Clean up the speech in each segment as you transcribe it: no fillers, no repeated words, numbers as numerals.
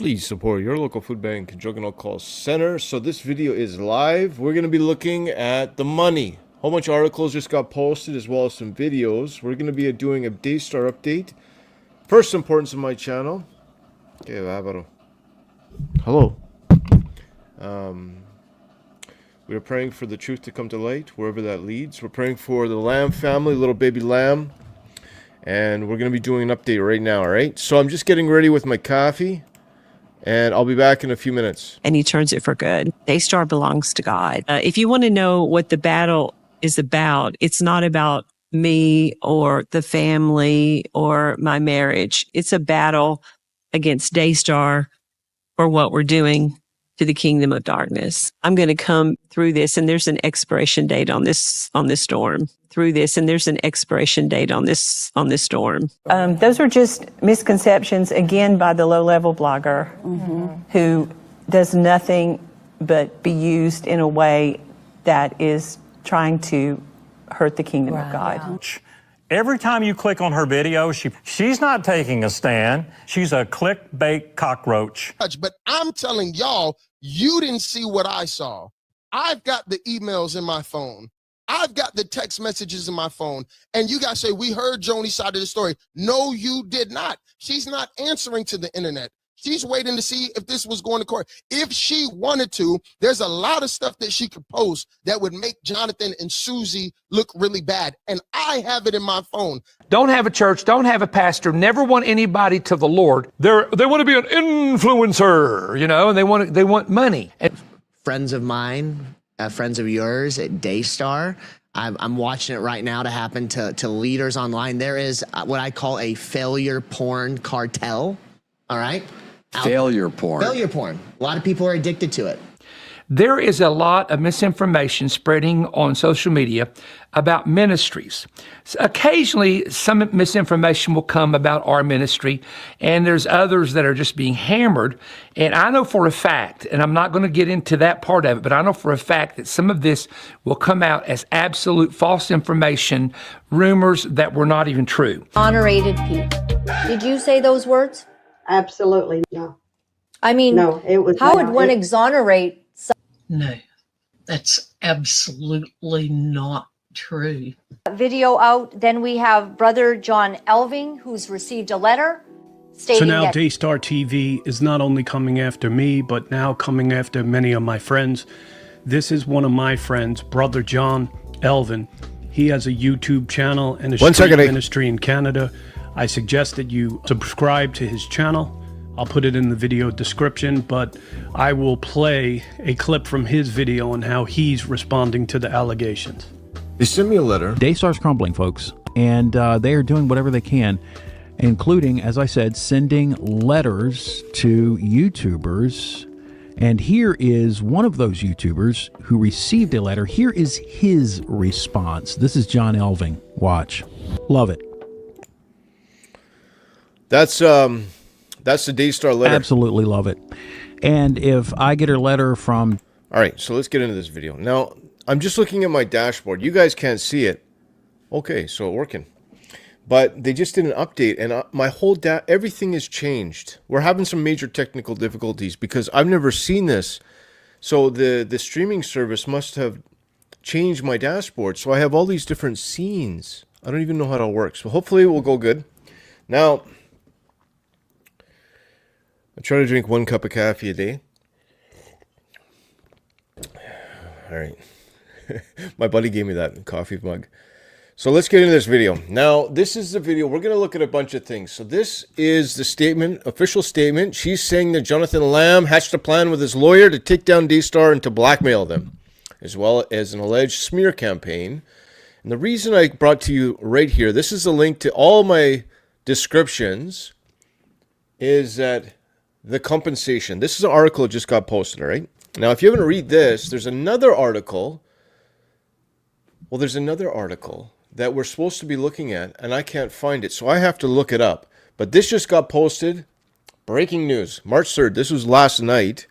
Please support your local food bank and drug and alcohol center. So this video is live. We're going to be looking at the money. A whole bunch of articles just got posted as well as some videos. We're going to be doing a Daystar update. First importance of my channel. Okay, hello. We are praying for the truth to come to light, wherever that leads. We're praying for the Lamb family, little baby Lamb. And we're going to be doing an update right now, all right? So I'm just getting ready with my coffee. And I'll be back in a few minutes. And he turns it for good. Daystar belongs to God. If you want to know what the battle is about, it's not about me or the family or my marriage. It's a battle against Daystar for what we're doing to the kingdom of darkness. I'm going to come through this, and there's an expiration date on this storm. Through this, and there's an expiration date on this storm. Those are just misconceptions, again, by the low-level blogger who does nothing but be used in a way that is trying to hurt the kingdom of God. Yeah. Every time you click on her video, she's not taking a stand. She's a clickbait cockroach. But I'm telling y'all, you didn't see what I saw. I've got the emails in my phone. I've got the text messages in my phone. And you guys say, we heard Joni's side of the story. No, you did not. She's not answering to the internet. She's waiting to see if this was going to court. If she wanted to, there's a lot of stuff that she could post that would make Jonathan and Susie look really bad. And I have it in my phone. Don't have a church, don't have a pastor, never want anybody to the Lord. They want to be an influencer, you know, and they want money. Friends of mine, friends of yours at Daystar, I'm watching it right now to happen to leaders online. There is what I call a failure porn cartel, all right? Failure porn. Failure porn. A lot of people are addicted to it. There is a lot of misinformation spreading on social media about ministries. Occasionally, some misinformation will come about our ministry, and there's others that are just being hammered. And I know for a fact, and I'm not going to get into that part of it, but I know for a fact that some of this will come out as absolute false information, rumors that were not even true. Exonerated people. Did you say those words? Absolutely no. I mean, no, it was. How would one exonerate? No, that's absolutely not true. Video out. Then we have Brother John Elving, who's received a letter stating so now that Daystar TV is not only coming after me, but now coming after many of my friends. This is one of my friends, Brother John Elvin. He has a YouTube channel and a street ministry in Canada. I suggest that you subscribe to his channel. I'll put it in the video description, but I will play a clip from his video on how he's responding to the allegations. They sent me a letter. Daystar's crumbling, folks, and they are doing whatever they can, including, as I said, sending letters to YouTubers. And here is one of those YouTubers who received a letter. Here is his response. This is John Elving. Watch. Love it. That's the Daystar letter. Absolutely love it. And if I get a letter from... All right, so let's get into this video. Now, I'm just looking at my dashboard. You guys can't see it. Okay, so it's working. But they just did an update, and my whole everything has changed. We're having some major technical difficulties because I've never seen this. So the streaming service must have changed my dashboard. So I have all these different scenes. I don't even know how it all works. So hopefully it will go good. Now... I try to drink 1 cup of coffee a day. All right. My buddy gave me that coffee mug. So let's get into this video. Now, this is the video. We're going to look at a bunch of things. So this is the statement, official statement. She's saying that Jonathan Lamb hatched a plan with his lawyer to take down Daystar and to blackmail them, as well as an alleged smear campaign. And the reason I brought to you right here, this is a link to all my descriptions, is that the compensation. This is an article that just got posted, all right? Now, if you haven't read this, there's another article. Well, there's another article that we're supposed to be looking at, and I can't find it, so I have to look it up. But this just got posted. Breaking news, March 3rd. This was last night.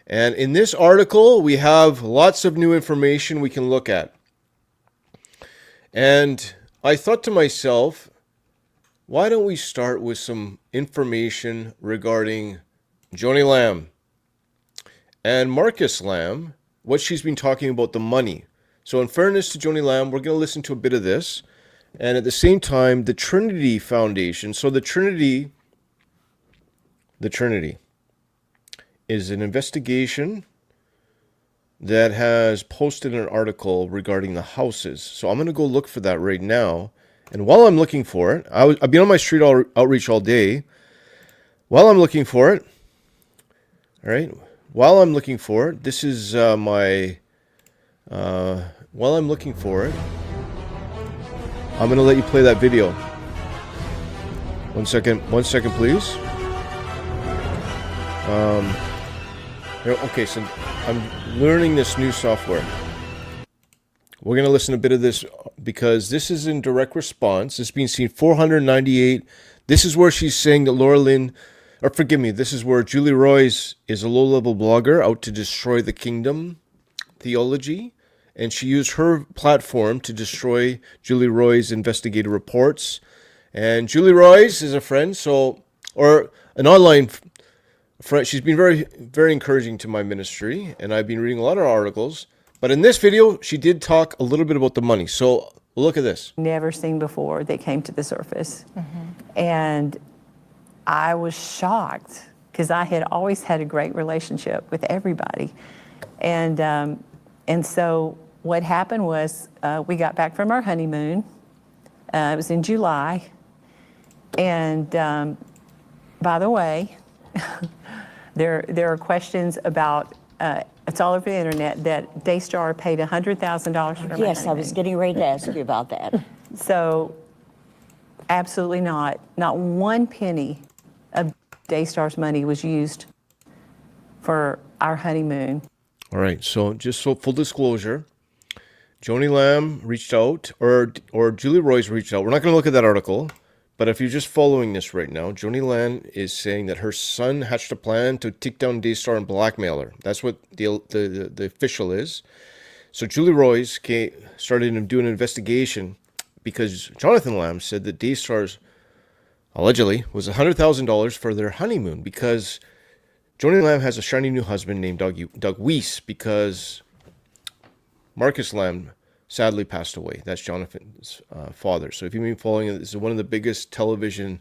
And in this article, we have lots of new information we can look at. And I thought to myself, why don't we start with some information regarding Joni Lamb, and Marcus Lamb, what she's been talking about the money. So in fairness to Joni Lamb, we're going to listen to a bit of this. And at the same time, the Trinity Foundation. So the Trinity is an investigation that has posted an article regarding the houses. So I'm going to go look for that right now. And while I'm looking for it, I've been on my street outreach all day. While I'm looking for it, all right, while I'm looking for it, this is while I'm looking for it, I'm going to let you play that video. 1 second, please. Okay, so I'm learning this new software. We're going to listen to a bit of this because this is in direct response. It's being seen 498. This is where she's saying that this is where Julie Roys is a low-level blogger out to destroy the kingdom theology. And she used her platform to destroy Julie Roys' investigative reports. And Julie Roys is a friend, or an online friend. She's been very, very encouraging to my ministry, and I've been reading a lot of articles. But in this video, she did talk a little bit about the money. So look at this. Never seen before that came to the surface. And I was shocked because I had always had a great relationship with everybody. And so what happened was we got back from our honeymoon. It was in July. And by the way, there are questions about, it's all over the internet, that Daystar paid $100,000 for my Yes, I was getting ready to ask you about that. So absolutely not. Not one penny of Daystar's money was used for our honeymoon. All right, so just so full disclosure, Joni Lamb reached out, or Julie Roys reached out. We're not going to look at that article, but if you're just following this right now, Joni Lamb is saying that her son hatched a plan to take down Daystar and blackmail her. That's what the official is. So Julie Roys started doing an investigation because Jonathan Lamb said that Daystar's allegedly was $100,000 for their honeymoon because Joni Lamb has a shiny new husband named Doug Weiss because Marcus Lamb sadly passed away. That's Jonathan's father. So if you've been following it, this is one of the biggest television.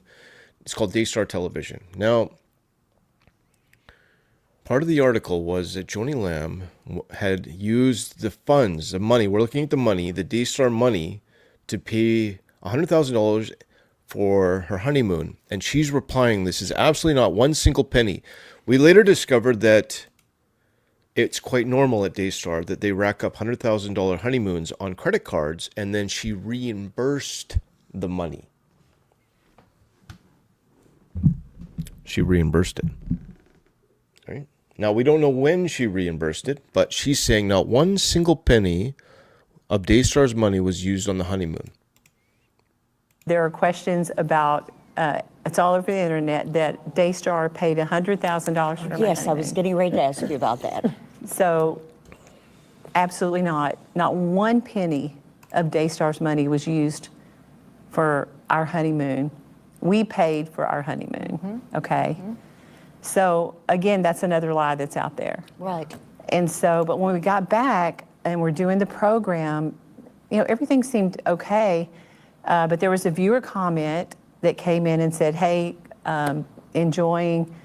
It's called Daystar Television. Now, part of the article was that Joni Lamb had used the funds, the money. We're looking at the money, the Daystar money, to pay $100,000 for her honeymoon. And she's replying, this is absolutely not one single penny. We later discovered that it's quite normal at Daystar that they rack up $100,000 honeymoons on credit cards, and then she reimbursed the money. She reimbursed it. All right. Now, we don't know when she reimbursed it, but she's saying not one single penny of Daystar's money was used on the honeymoon. There are questions about, it's all over the internet, that Daystar paid $100,000 for my Yes, I was getting ready to ask you about that. So absolutely not. Not one penny of Daystar's money was used for our honeymoon. We paid for our honeymoon, okay? So again, that's another lie that's out there. Right. And so, but when we got back and we're doing the program, everything seemed okay. But there was a viewer comment that came in and said, hey, enjoying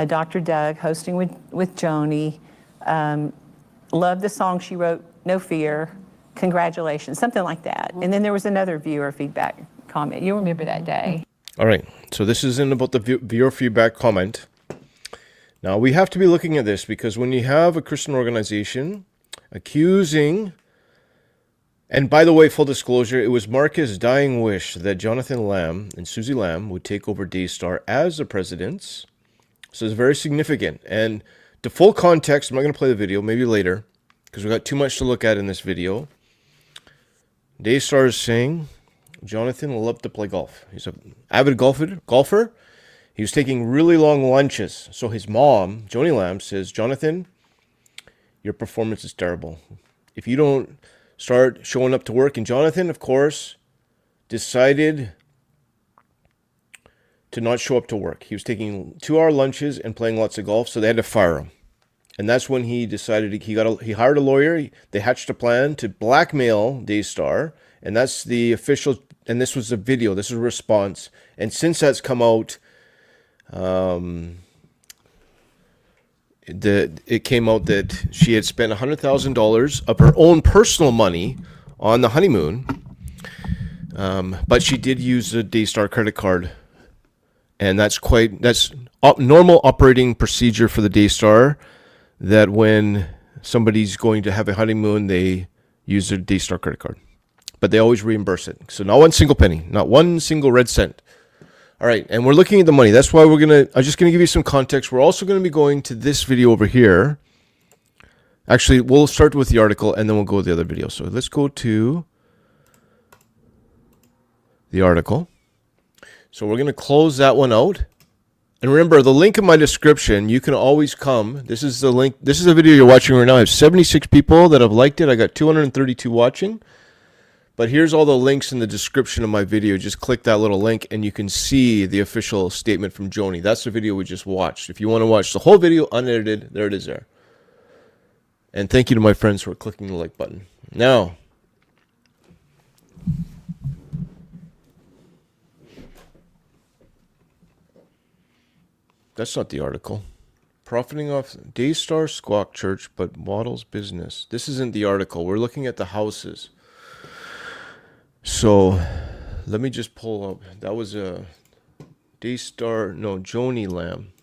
Dr. Doug hosting with Joni. Love the song she wrote, No Fear. Congratulations, something like that. And then there was another viewer feedback comment. You remember that day. All right. So this isn't about the viewer feedback comment. Now, we have to be looking at this because when you have a Christian organization accusing, and by the way, full disclosure, it was Marcus' dying wish that Jonathan Lamb and Susie Lamb would take over Daystar as the presidents. So it's very significant. And to full context, I'm not going to play the video, maybe later, because we've got too much to look at in this video. Daystar is saying Jonathan loved to play golf. He's an avid golfer. He was taking really long lunches. So his mom, Joni Lamb, says, Jonathan, your performance is terrible. If you don't start showing up to work. And Jonathan, of course, decided to not show up to work. He was taking 2-hour lunches and playing lots of golf, so they had to fire him. And that's when he decided he hired a lawyer. They hatched a plan to blackmail Daystar, and that's the official. And this was a video. This is a response. And since that's come out, it came out that she had spent $100,000 of her own personal money on the honeymoon, but she did use a Daystar credit card, and that's normal operating procedure for the Daystar. That when somebody's going to have a honeymoon, they use their Daystar credit card, but they always reimburse it. So not one single penny, not one single red cent. All right, and we're looking at the money. That's why I'm just gonna give you some context. We're also gonna be going to this video over here. Actually, we'll start with the article and then we'll go to the other video. So let's go to the article. So we're gonna close that one out. And remember, the link in my description, you can always come. This is the link. This is the video you're watching right now. I have 76 people that have liked it. I got 232 watching. But here's all the links in the description of my video. Just click that little link and you can see the official statement from Joni. That's the video we just watched. If you want to watch the whole video unedited, there it is there. And thank you to my friends for clicking the like button. Now, that's not the article. Profiting off Daystar Squawk Church, but Waddle's business. This isn't the article. We're looking at the houses. So let me just pull up. That was a Daystar, no, Joni Lamb.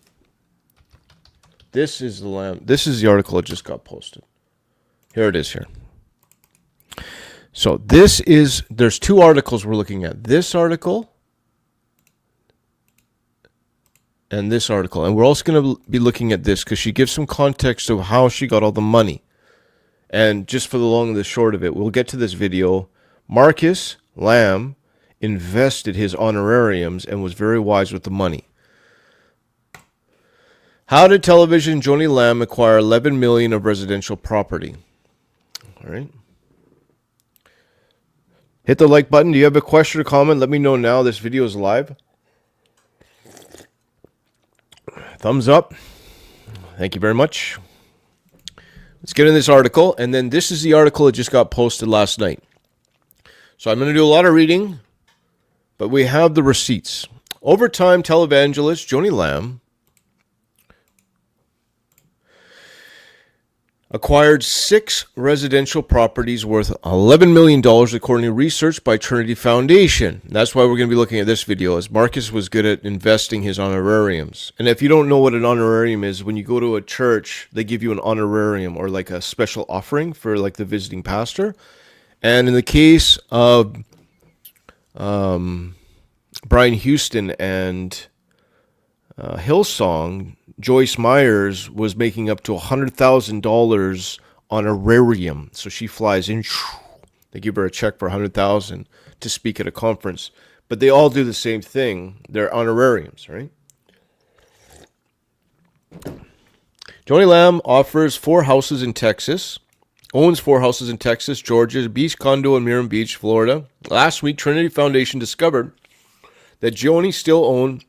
This is the Lamb. This is the article that just got posted. Here it is here. So there's 2 articles we're looking at. This article and this article. And we're also going to be looking at this because she gives some context of how she got all the money. And just for the long and the short of it, we'll get to this video. Marcus Lamb invested his honorariums and was very wise with the money. How did television Joni Lamb acquire $11 million of residential property? All right. Hit the like button. Do you have a question or comment? Let me know now. This video is live. Thumbs up. Thank you very much. Let's get in this article. And then this is the article that just got posted last night. So I'm going to do a lot of reading, but we have the receipts. Overtime televangelist Joni Lamb acquired 6 residential properties worth $11 million according to research by Trinity Foundation. That's why we're going to be looking at this video, as Marcus was good at investing his honorariums. And if you don't know what an honorarium is, when you go to a church, they give you an honorarium or like a special offering for like the visiting pastor. And in the case of Brian Houston and Hillsong, Joyce Myers was making up to $100,000 honorarium. So she flies in, they give her a check for $100,000 to speak at a conference. But they all do the same thing. They're honorariums, right? Joni Lamb offers 4 houses in Texas. Owns 4 houses in Texas, Georgia, Beach Condo in Miram Beach, Florida. Last week, Trinity Foundation discovered that Joni still owned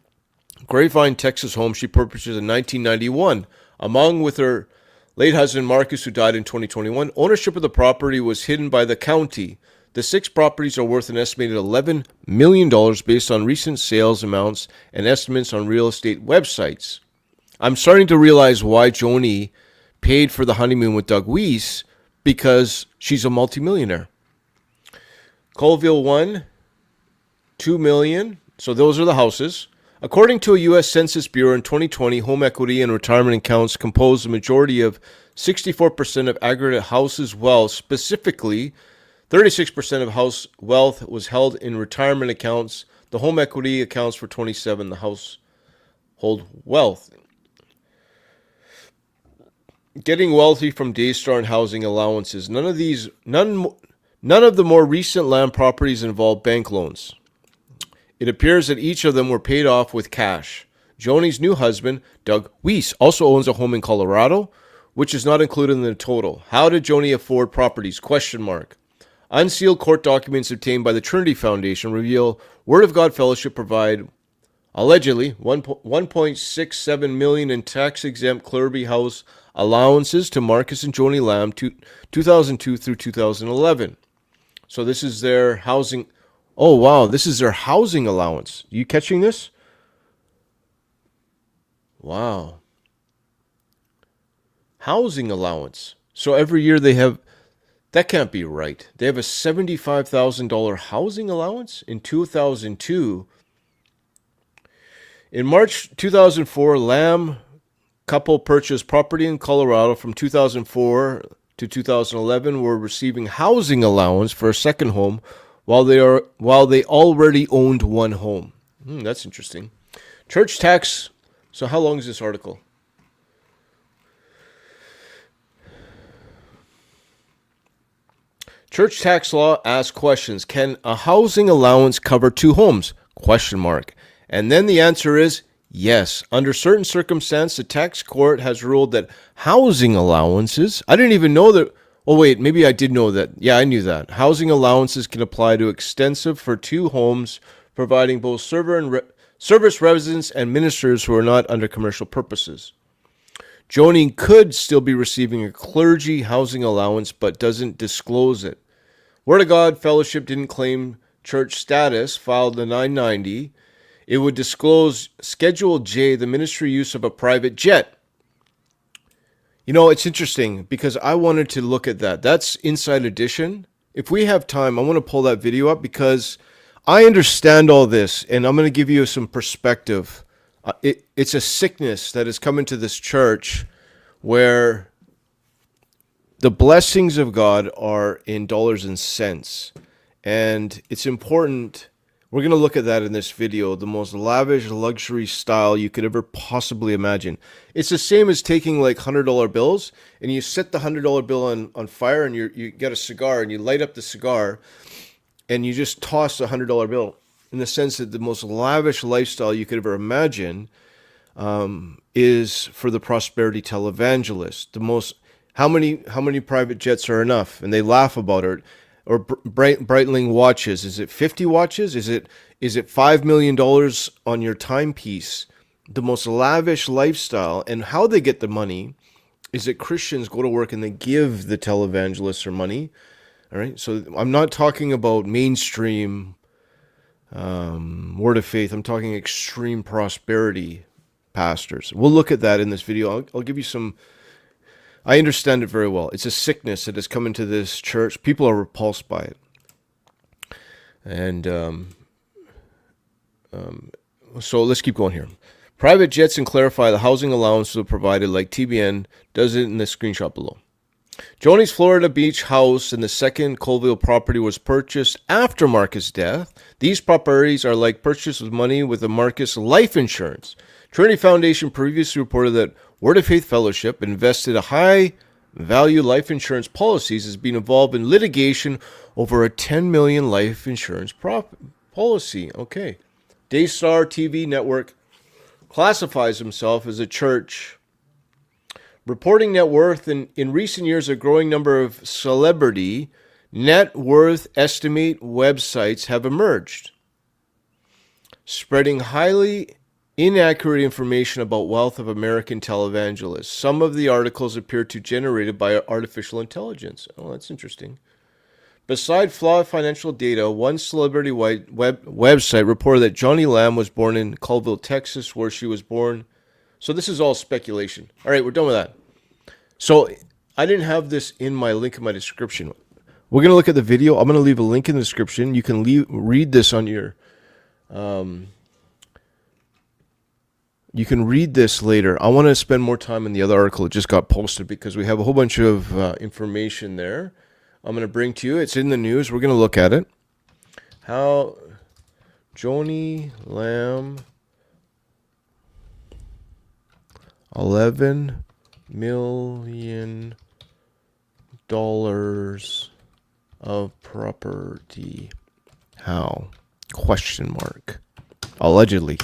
Grapevine, Texas home she purchased in 1991. Along with her late husband, Marcus, who died in 2021, ownership of the property was hidden by the county. The 6 properties are worth an estimated $11 million based on recent sales amounts and estimates on real estate websites. I'm starting to realize why Joni paid for the honeymoon with Doug Weiss, because she's a multimillionaire. Colville 1, $2 million. So those are the houses. According to a U.S. Census Bureau in 2020, home equity and retirement accounts compose the majority of 64% of aggregate houses' wealth. Specifically, 36% of house wealth was held in retirement accounts. The home equity accounts for 27%, the household wealth. Getting wealthy from Daystar and housing allowances. None of the more recent land properties involve bank loans. It appears that each of them were paid off with cash. Joni's new husband, Doug Weiss, also owns a home in Colorado, which is not included in the total. How did Joni afford properties? ? Unsealed court documents obtained by the Trinity Foundation reveal Word of God Fellowship provide allegedly 1.67 million in tax-exempt Clergy house allowances to Marcus and Joni Lamb 2002 through 2011. So this is their housing. Oh, wow. This is their housing allowance. You catching this? Wow. Housing allowance. So every year they have, that can't be right. They have a $75,000 housing allowance in 2002. In March 2004, Lamb couple purchased property in Colorado. From 2004 to 2011 were receiving housing allowance for a second home while they already owned one home. That's interesting. Church tax. So how long is this article? Church tax law asks questions. Can a housing allowance cover two homes? Question mark. And then the answer is yes. Under certain circumstances, the tax court has ruled that housing allowances, I didn't even know that. Oh, wait, maybe I did know that. Yeah, I knew that. Housing allowances can apply to extensive for two homes, providing both service residents and ministers who are not under commercial purposes. Joni could still be receiving a clergy housing allowance, but doesn't disclose it. Word of God Fellowship didn't claim church status, filed the 990. It would disclose Schedule J, the ministry use of a private jet. You know, it's interesting because I wanted to look at that. That's Inside Edition. If we have time, I want to pull that video up because I understand all this, and I'm going to give you some perspective. It's a sickness that has come into this church where the blessings of God are in dollars and cents. And it's important. We're going to look at that in this video, the most lavish luxury style you could ever possibly imagine. It's the same as taking like $100 bills and you set the $100 bill on fire and you get a cigar and you light up the cigar and you just toss the $100 bill, in the sense that the most lavish lifestyle you could ever imagine is for the prosperity televangelist. The most, how many private jets are enough? And they laugh about it. Or Breitling watches. Is it 50 watches? Is it $5 million on your timepiece? The most lavish lifestyle. And how they get the money is that Christians go to work and they give the televangelists their money. All right. So I'm not talking about mainstream word of faith. I'm talking extreme prosperity pastors. We'll look at that in this video. I'll give you some. I understand it very well. It's a sickness that has come into this church. People are repulsed by it. And so let's keep going here. Private jets and clarify the housing allowances are provided like TBN does it in the screenshot below. Joni's Florida Beach house and the second Colville property was purchased after Marcus' death. These properties are like purchased with money with the Marcus life insurance. Trinity Foundation previously reported that Word of Faith Fellowship invested a high-value life insurance policies as being involved in litigation over a $10 million life insurance policy. Okay. Daystar TV network classifies himself as a church. Reporting net worth in recent years, a growing number of celebrity net worth estimate websites have emerged, spreading highly inaccurate information about wealth of American televangelists. Some of the articles appear to be generated by artificial intelligence. Oh, that's interesting. Beside flawed financial data, one celebrity website reported that Joni Lamb was born in Colville, Texas, where she was born. So this is all speculation. All right, we're done with that. So I didn't have this in my link in my description. We're going to look at the video. I'm going to leave a link in the description. You can read this on your... You can read this later. I want to spend more time in the other article that just got posted because we have a whole bunch of information there I'm going to bring to you. It's in the news. We're going to look at it. How Joni Lamb, $11 million of property. How? Question mark. Allegedly.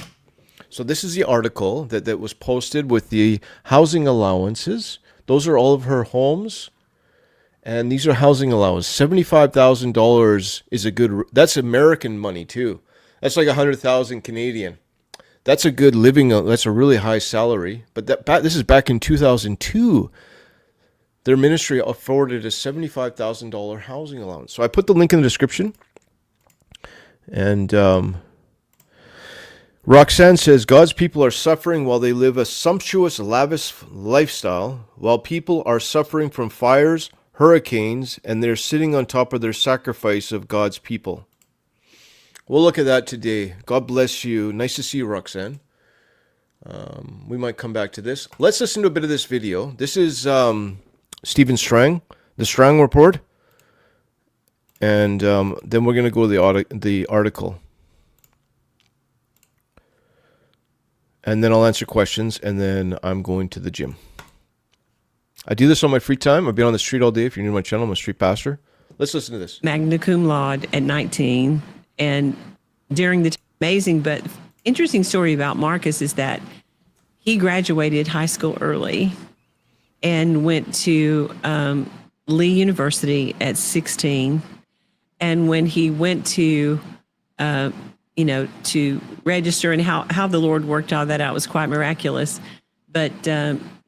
So this is the article that was posted with the housing allowances. Those are all of her homes. And these are housing allowances. $75,000 is a good, that's American money too. That's like 100,000 Canadian. That's a good living. That's a really high salary. But this is back in 2002. Their ministry afforded a $75,000 housing allowance. So I put the link in the description. And Roxanne says, God's people are suffering while they live a sumptuous, lavish lifestyle, while people are suffering from fires, hurricanes, and they're sitting on top of their sacrifice of God's people. We'll look at that today. God bless you. Nice to see you, Roxanne. We might come back to this. Let's listen to a bit of this video. This is Stephen Strang, the Strang Report. And then we're going to go to the article. And then I'll answer questions, and then I'm going to the gym. I do this on my free time. I've been on the street all day. If you're new to my channel, I'm a street pastor. Let's listen to this. Magna cum laude at 19. And during the amazing but interesting story about Marcus is that he graduated high school early and went to Lee University at 16. And when he went to to register, and how the Lord worked all that out was quite miraculous. But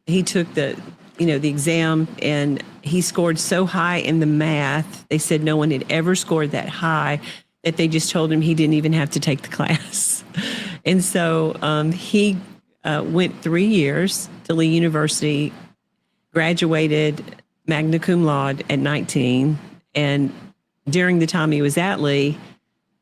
he took the exam, and he scored so high in the math. They said no one had ever scored that high, that they just told him he didn't even have to take the class. And so he went 3 years to Lee University, graduated magna cum laude at 19, and during the time he was at Lee,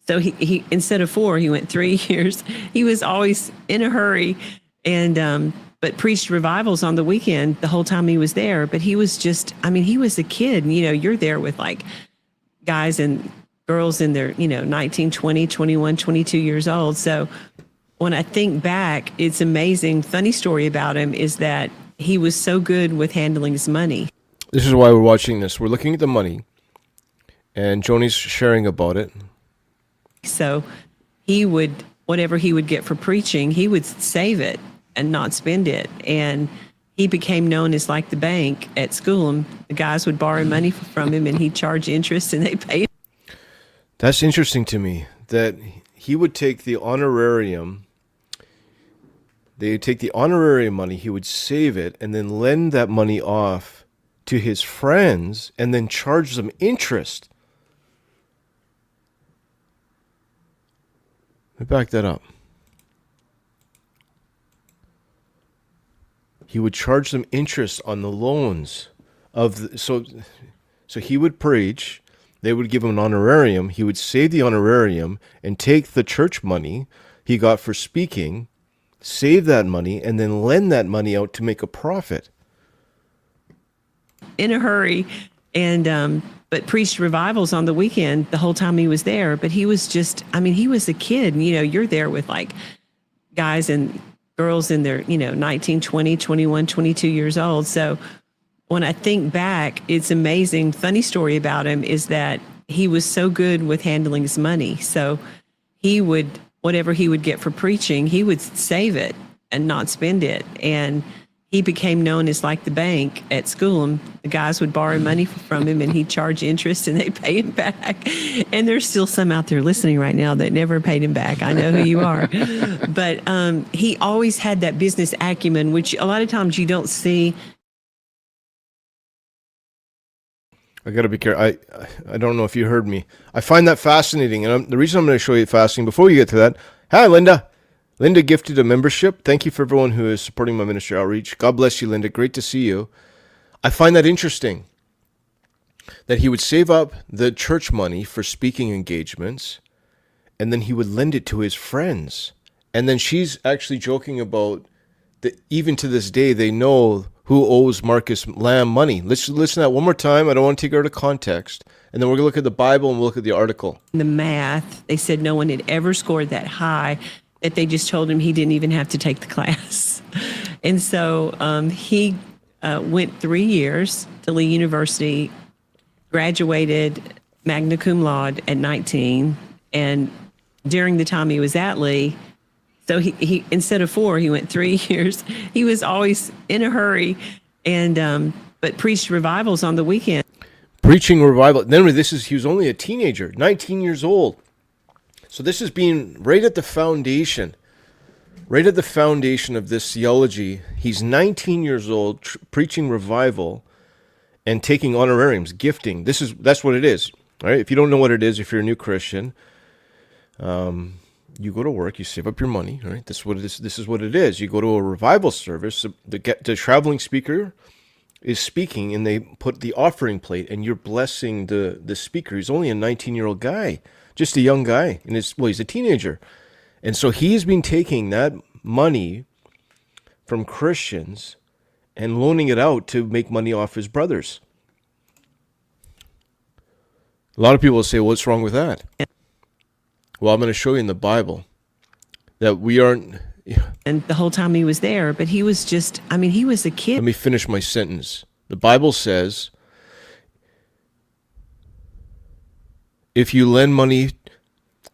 so he instead of 4, he went 3 years. He was always in a hurry, and but preached revivals on the weekend the whole time he was there. But he was just, he was a kid. You're there with like guys and girls in their, 19, 20, 21, 22 years old. So when I think back, it's amazing. Funny story about him is that he was so good with handling his money. This is why we're watching this. We're looking at the money, and Joni's sharing about it. So he would, whatever he would get for preaching, he would save it and not spend it. And he became known as like the bank at school. And the guys would borrow money from him, and he'd charge interest, and they pay him. That's interesting to me, that he would take the honorarium. They would take the honorarium money, he would save it, and then lend that money off to his friends, and then charge them interest. Let me back that up. He would charge them interest on the loans so he would preach, they would give him an honorarium, he would save the honorarium and take the church money he got for speaking, save that money, and then lend that money out to make a profit. In a hurry, and but preached revivals on the weekend the whole time he was there. But he was just, he was a kid. You're there with like guys and girls in their, 19, 20, 21, 22 years old. So when I think back, it's amazing. Funny story about him is that he was so good with handling his money. So he would, whatever he would get for preaching, he would save it and not spend it. And he became known as like the bank at school. And the guys would borrow money from him, and he'd charge interest, and they pay him back. And there's still some out there listening right now that never paid him back. I know who you are. But he always had that business acumen, which a lot of times you don't see. I got to be careful. I don't know if you heard me. I find that fascinating. And the reason I'm going to show you fascinating, before we get to that, hi, Linda. Linda gifted a membership. Thank you for everyone who is supporting my ministry outreach. God bless you, Linda. Great to see you. I find that interesting, that he would save up the church money for speaking engagements, and then he would lend it to his friends. And then she's actually joking about that even to this day, they know who owes Marcus Lamb money. Let's listen to that one more time. I don't want to take her out of context. And then we're going to look at the Bible, and we'll look at the article. The math, they said no one had ever scored that high, that they just told him he didn't even have to take the class. And so he went 3 years to Lee University, graduated magna cum laude at 19. And during the time he was at Lee, so he instead of 4, he went 3 years. He was always in a hurry, and but preached revivals on the weekend. Preaching revival. Then he was only a teenager, 19 years old. So this is being right at the foundation right at the foundation of this theology. He's 19 years old, preaching revival and taking honorariums, gifting. That's what it is. All right. If you don't know what it is, if you're a new Christian, you go to work, you save up your money. All right. This is what it is. You go to a revival service. The traveling speaker is speaking, and they put the offering plate, and you're blessing the speaker. He's only a 19-year-old guy, just a young guy, and he's a teenager. And so he's been taking that money from Christians and loaning it out to make money off his brothers. A lot of people will say, what's wrong with that? Well, I'm going to show you in the Bible that we aren't... And the whole time he was there, but he was just, he was a kid. Let me finish my sentence. The Bible says, if you lend money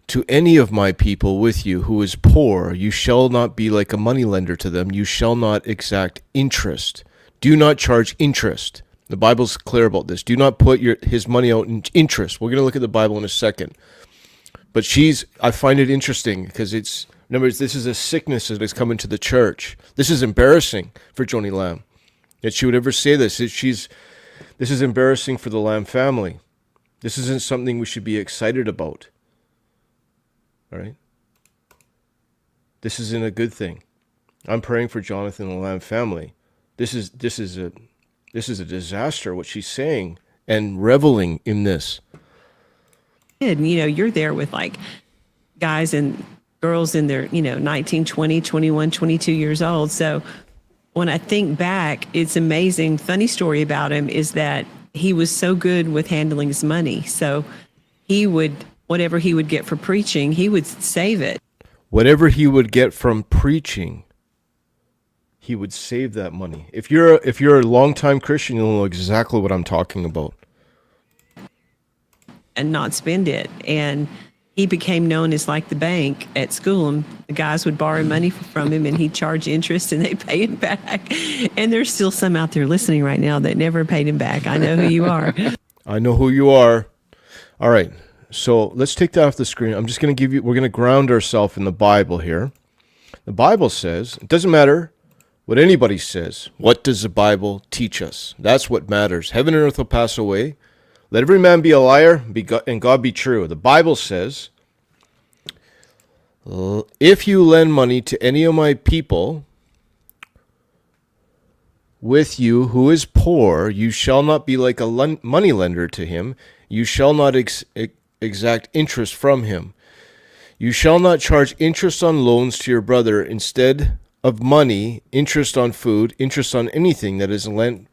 to any of my people with you who is poor, you shall not be like a moneylender to them. You shall not exact interest. Do not charge interest. The Bible's clear about this. Do not put his money out in interest. We're going to look at the Bible in a second. But I find it interesting because in other words, this is a sickness that has come into the church. This is embarrassing for Joni Lamb, that she would ever say this. This is embarrassing for the Lamb family. This isn't something we should be excited about. All right? This isn't a good thing. I'm praying for Jonathan and the Lamb family. This is a disaster, what she's saying, and reveling in this. And, you're there with like guys and girls in their, 19, 20, 21, 22 years old. So when I think back, it's amazing. Funny story about him is that he was so good with handling his money. So whatever he would get for preaching, he would save it. Whatever he would get from preaching, he would save that money. If you're a longtime Christian, you'll know exactly what I'm talking about. And not spend it. And he became known as like the bank at school. And the guys would borrow money from him and he'd charge interest and they pay him back. And there's still some out there listening right now that never paid him back. I know who you are. I know who you are. All right. So let's take that off the screen. I'm just going to we're going to ground ourselves in the Bible here. The Bible says, it doesn't matter what anybody says. What does the Bible teach us? That's what matters. Heaven and earth will pass away. Let every man be a liar, and God be true. The Bible says, if you lend money to any of my people with you who is poor, you shall not be like a money lender to him. You shall not exact interest from him. You shall not charge interest on loans to your brother instead of money, interest on food, interest on anything that is lent.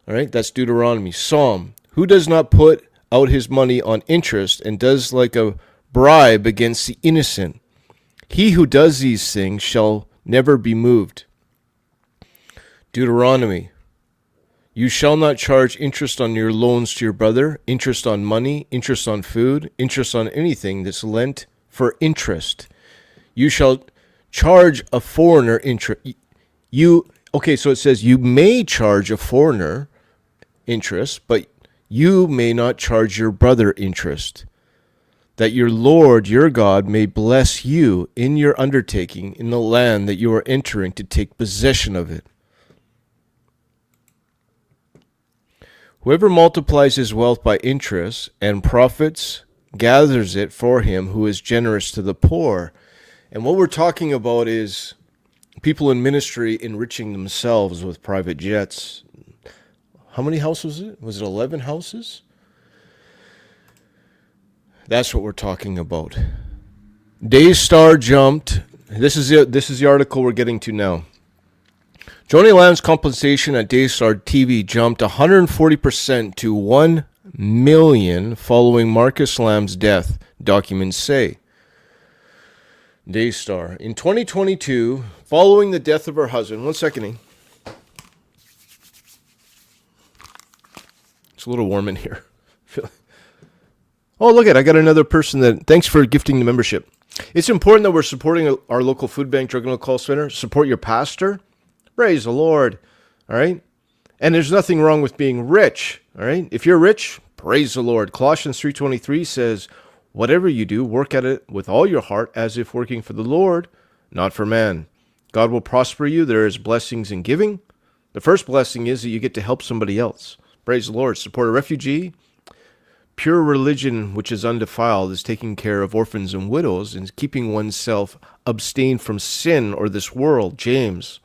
All right, that's Deuteronomy. Psalm. Who does not put out his money on interest and does like a bribe against the innocent? He who does these things shall never be moved. Deuteronomy. You shall not charge interest on your loans to your brother, interest on money, interest on food, interest on anything that's lent for interest. You shall charge a foreigner interest. Okay, so it says you may charge a foreigner interest, but you may not charge your brother interest, that your Lord, your God, may bless you in your undertaking in the land that you are entering to take possession of it. Whoever multiplies his wealth by interest and profits gathers it for him who is generous to the poor. And what we're talking about is people in ministry enriching themselves with private jets. How many houses was it? Was it 11 houses? That's what we're talking about. Daystar jumped. This is the article we're getting to now. Joni Lamb's compensation at Daystar TV jumped 140% to $1 million following Marcus Lamb's death, documents say. Daystar. In 2022, following the death of her husband, one second. It's a little warm in here. Oh, look at it. I got another person that, thanks for gifting the membership. It's important that we're supporting our local food bank, drug and alcohol center. Support your pastor. Praise the Lord. All right. And there's nothing wrong with being rich. All right. If you're rich, praise the Lord. Colossians 3:23 says, whatever you do, work at it with all your heart as if working for the Lord, not for man. God will prosper you. There is blessings in giving. The first blessing is that you get to help somebody else. Praise the Lord. Support a refugee. Pure religion, which is undefiled, is taking care of orphans and widows and keeping oneself abstained from sin or this world. James.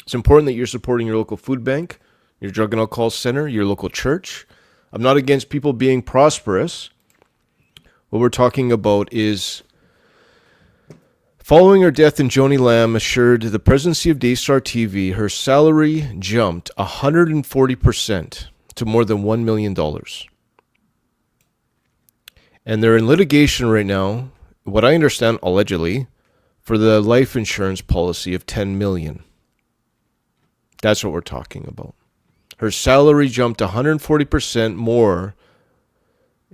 It's important that you're supporting your local food bank, your drug and alcohol center, your local church. I'm not against people being prosperous. What we're talking about is following her death, and Joni Lamb assured the presidency of Daystar TV her salary jumped 140% to more than $1 million. And they're in litigation right now, what I understand, allegedly, for the life insurance policy of $10 million. That's what we're talking about. Her salary jumped 140% more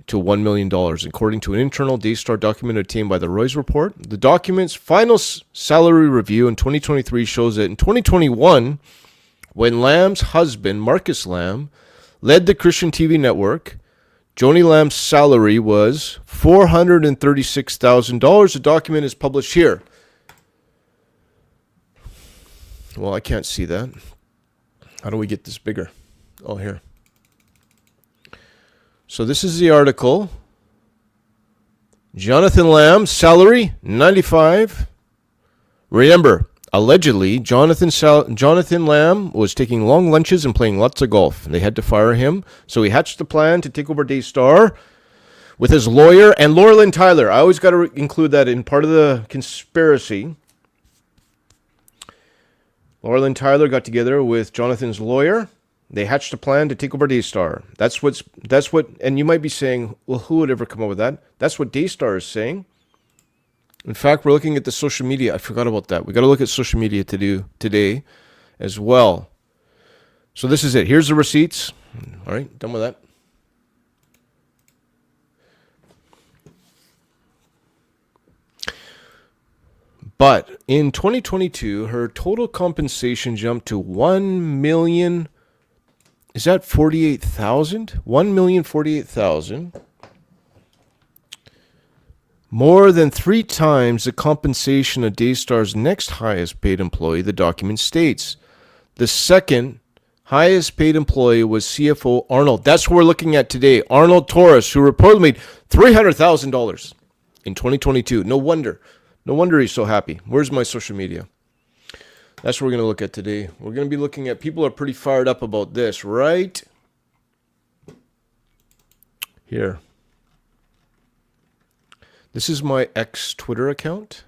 to $1 million, according to an internal Daystar document obtained by the Roy's Report. The document's final salary review in 2023 shows that in 2021, when Lamb's husband, Marcus Lamb, led the Christian TV network, Joni Lamb's salary was $436,000. The document is published here. Well, I can't see that. How do we get this bigger? Oh, here. So this is the article. Jonathan Lamb's salary, $95,000. Remember, allegedly, Jonathan Lamb was taking long lunches and playing lots of golf. And they had to fire him. So he hatched a plan to take over Daystar with his lawyer and Laurelyn Tyler. I always got to include that in part of the conspiracy. Laurelyn Tyler got together with Jonathan's lawyer. They hatched a plan to take over Daystar. That's what, and you might be saying, well, who would ever come up with that? That's what Daystar is saying. In fact, we're looking at the social media. I forgot about that. We got to look at social media to do today as well. So this is it. Here's the receipts. All right, done with that. But in 2022, her total compensation jumped to $1 million. Is that 48,000? 1,048,000. More than 3 times the compensation of Daystar's next highest paid employee, the document states. The second highest paid employee was CFO Arnold. That's what we're looking at today. Arnold Torres, who reportedly made $300,000 in 2022. No wonder he's so happy. Where's my social media? That's what we're going to look at today. We're going to be looking at, people are pretty fired up about this, right? Here. This is my ex Twitter account.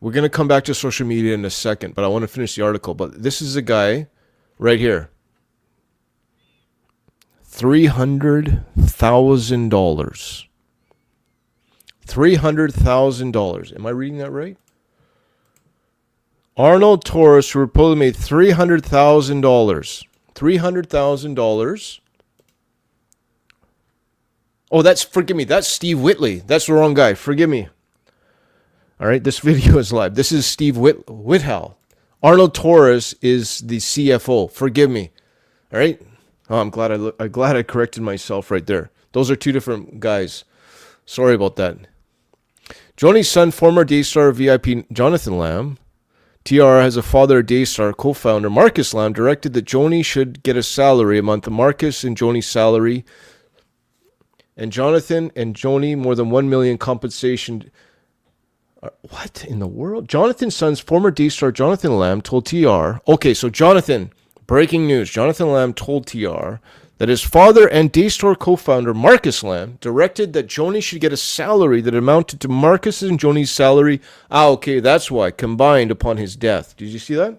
We're going to come back to social media in a second, but I want to finish the article. But this is a guy right here. $300,000. $300,000. Am I reading that right? Arnold Torres reportedly made $300,000. $300,000. Oh, forgive me, that's Steve Whitley. That's the wrong guy. Forgive me. All right, this video is live. This is Steve Whithall. Arnold Torres is the CFO. Forgive me. All right? Oh, I'm glad I corrected myself right there. Those are 2 different guys. Sorry about that. Joni's son, former Daystar VIP Jonathan Lamb, TR has a father, Daystar co-founder Marcus Lamb, directed that Joni should get a salary a month. Marcus and Joni's salary, and Jonathan and Joni more than $1 million compensation. What in the world? Jonathan's son's former Daystar, Jonathan Lamb, told TR. Okay, so Jonathan, breaking news. Jonathan Lamb told TR that his father and Daystar co-founder Marcus Lamb directed that Joni should get a salary that amounted to Marcus and Joni's salary. Okay, that's why, combined upon his death. Did you see that?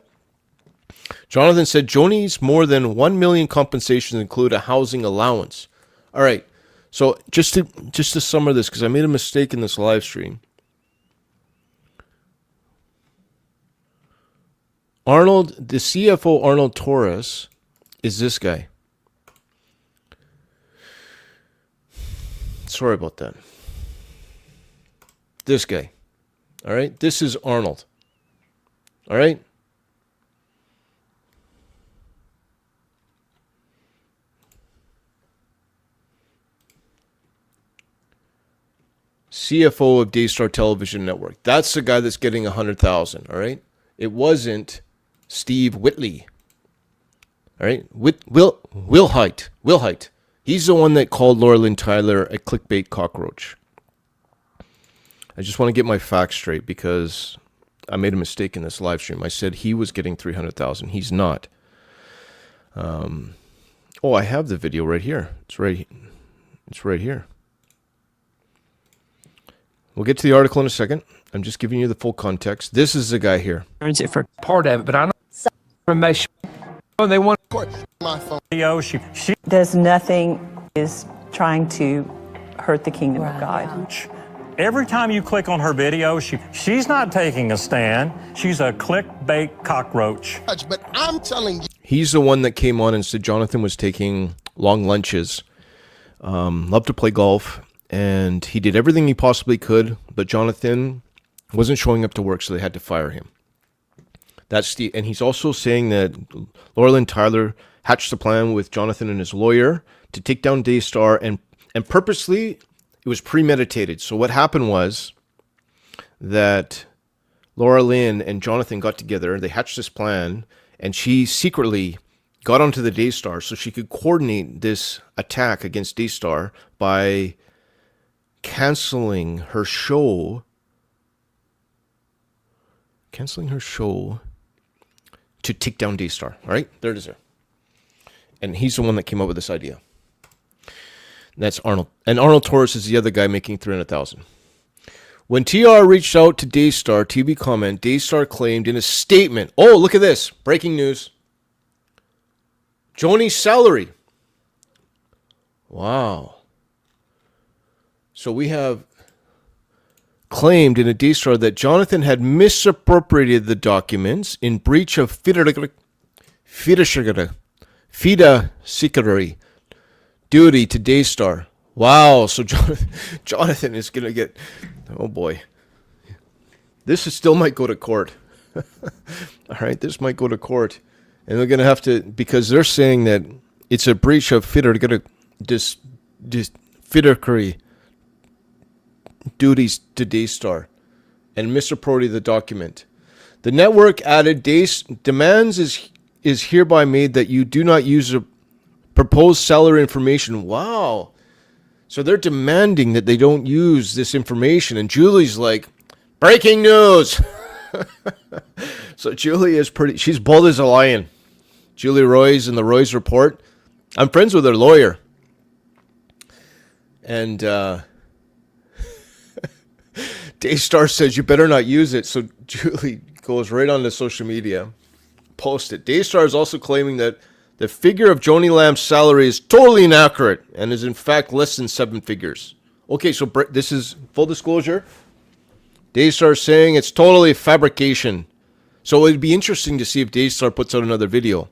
Jonathan said Joni's more than $1 million compensations include a housing allowance. All right, so just to sum of this, because I made a mistake in this live stream. The CFO Arnold Torres is this guy. Sorry about that. This guy. All right? This is Arnold. All right? CFO of Daystar Television Network. That's the guy that's getting 100,000. All right. It wasn't Steve Whitley. All right. Will Height. He's the one that called Laura Lynn Tyler a clickbait cockroach. I just want to get my facts straight because I made a mistake in this live stream. I said he was getting 300,000. He's not. Oh, I have the video right here. It's right here. We'll get to the article in a second. I'm just giving you the full context. This is the guy here. Earns it for Part of it, but I don't information. Oh, they want My phone. Video, she There's nothing is trying to hurt the kingdom of God. every time you click on her video, she's not taking a stand. She's a clickbait cockroach. But I'm telling you. He's the one that came on and said Jonathan was taking long lunches, loved to play golf, and he did everything he possibly could, but Jonathan wasn't showing up to work, so they had to fire him. And he's also saying that Laura Lynn Tyler hatched a plan with Jonathan and his lawyer to take down Daystar, and purposely, it was premeditated. So what happened was that Laura Lynn and Jonathan got together, they hatched this plan, and she secretly got onto the Daystar so she could coordinate this attack against Daystar by canceling her show to take down Daystar. All right, there it is there. And he's the one that came up with this idea. And that's Arnold. And Arnold Torres is the other guy making 300,000. When TR reached out to Daystar TV comment, Daystar claimed in a statement, oh, look at this, breaking news. Joni's salary. Wow. So we have claimed in a Daystar that Jonathan had misappropriated the documents in breach of fiduciary duty to Daystar. Wow, so Jonathan is going to get, oh boy. This still might go to court. All right, this might go to court. And they're going to have to, because they're saying that it's a breach of fiduciary duties to Daystar and misappropriated the document. The network added, demands is hereby made that you do not use a proposed seller information. Wow. So they're demanding that they don't use this information. And Julie's like, breaking news. So Julie is she's bold as a lion. Julie Roy's in the Roy's Report. I'm friends with her lawyer. And Daystar says you better not use it. So Julie goes right on to social media, post it. Daystar is also claiming that the figure of Joni Lamb's salary is totally inaccurate and is in fact less than 7 figures. Okay, so this is full disclosure. Daystar is saying it's totally fabrication. So it'd be interesting to see if Daystar puts out another video.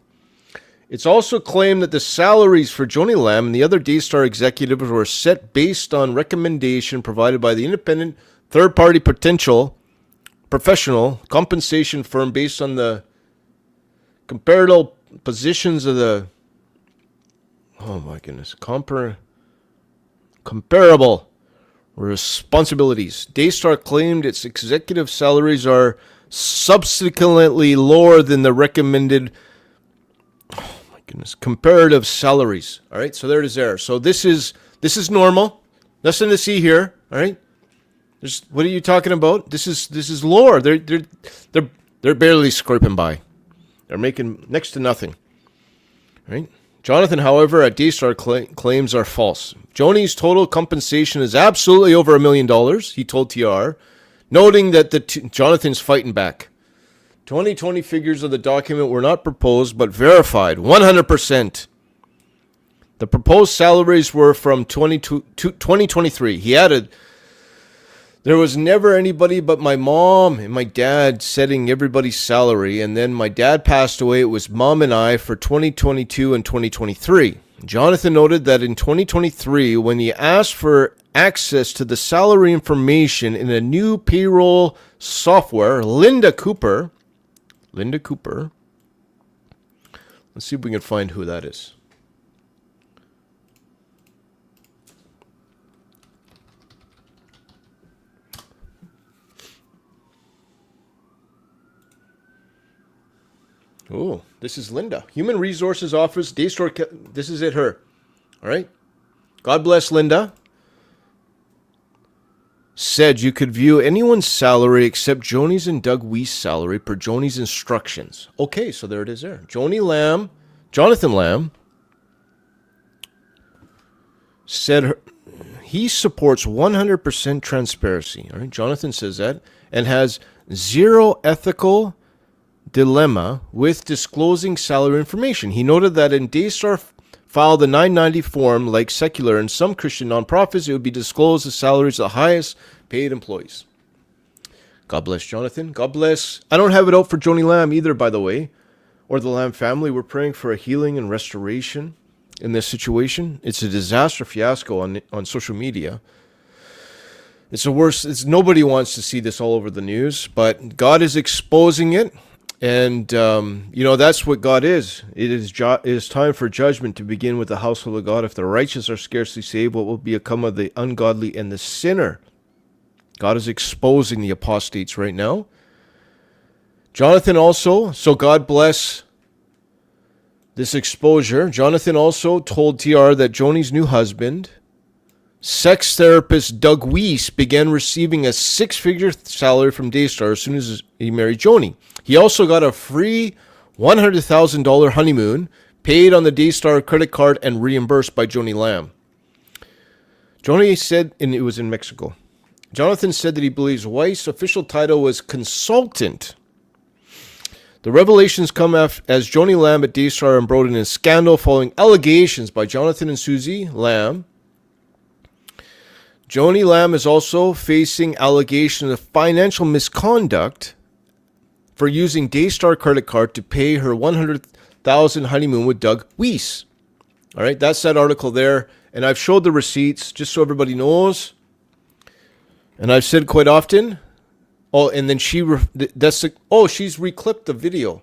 It's also claimed that the salaries for Joni Lamb and the other Daystar executives were set based on recommendation provided by the independent third-party professional compensation firm based on the comparative positions of the, oh my goodness, comparable responsibilities. Daystar claimed its executive salaries are subsequently lower than the recommended, oh my goodness, comparative salaries. All right, so there it is there. So this is normal. Nothing to see here. All right. What are you talking about? This is lower. They're barely scraping by. They're making next to nothing. Right? Jonathan, however, at Daystar claims are false. Joni's total compensation is absolutely over $1 million, he told TR, noting that Jonathan's fighting back. 2020 figures of the document were not proposed, but verified 100%. The proposed salaries were from 2023. He added, there was never anybody but my mom and my dad setting everybody's salary, and then my dad passed away. It was mom and I for 2022 and 2023. Jonathan noted that in 2023, when he asked for access to the salary information in a new payroll software, Linda Cooper, let's see if we can find who that is. Oh, this is Linda. Human Resources Office, Daystar. This is it, her. All right. God bless Linda. Said you could view anyone's salary except Joni's and Doug Weist's salary per Joni's instructions. Okay, so there it is there. Joni Lamb, Jonathan Lamb, said he supports 100% transparency. All right, Jonathan says that, and has zero ethical dilemma with disclosing salary information. He noted that in Daystar filed the 990 form, like secular and some Christian nonprofits, it would be disclosed the salaries of the highest paid employees. God bless Jonathan. God bless. I don't have it out for Joni Lamb either, by the way, or the Lamb family. We're praying for a healing and restoration in this situation. It's a disaster fiasco on social media. It's the worst. Nobody wants to see this all over the news, but God is exposing it. And, that's what God is. It is time for judgment to begin with the household of God. If the righteous are scarcely saved, what will become of the ungodly and the sinner? God is exposing the apostates right now. Jonathan also, so God bless this exposure. Jonathan also told TR that Joni's new husband, sex therapist Doug Weist, began receiving a six-figure salary from Daystar as soon as he married Joni. He also got a free $100,000 honeymoon paid on the Daystar credit card and reimbursed by Joni Lamb. Joni said, and it was in Mexico. Jonathan said that he believes Weist's official title was consultant. The revelations come as Joni Lamb at Daystar embroiled in a scandal following allegations by Jonathan and Susie Lamb. Joni Lamb is also facing allegations of financial misconduct for using Daystar credit card to pay her $100,000 honeymoon with Doug Weist. All right, that's that article there. And I've showed the receipts just so everybody knows. And I've said quite often, oh, and then she's reclipped the video.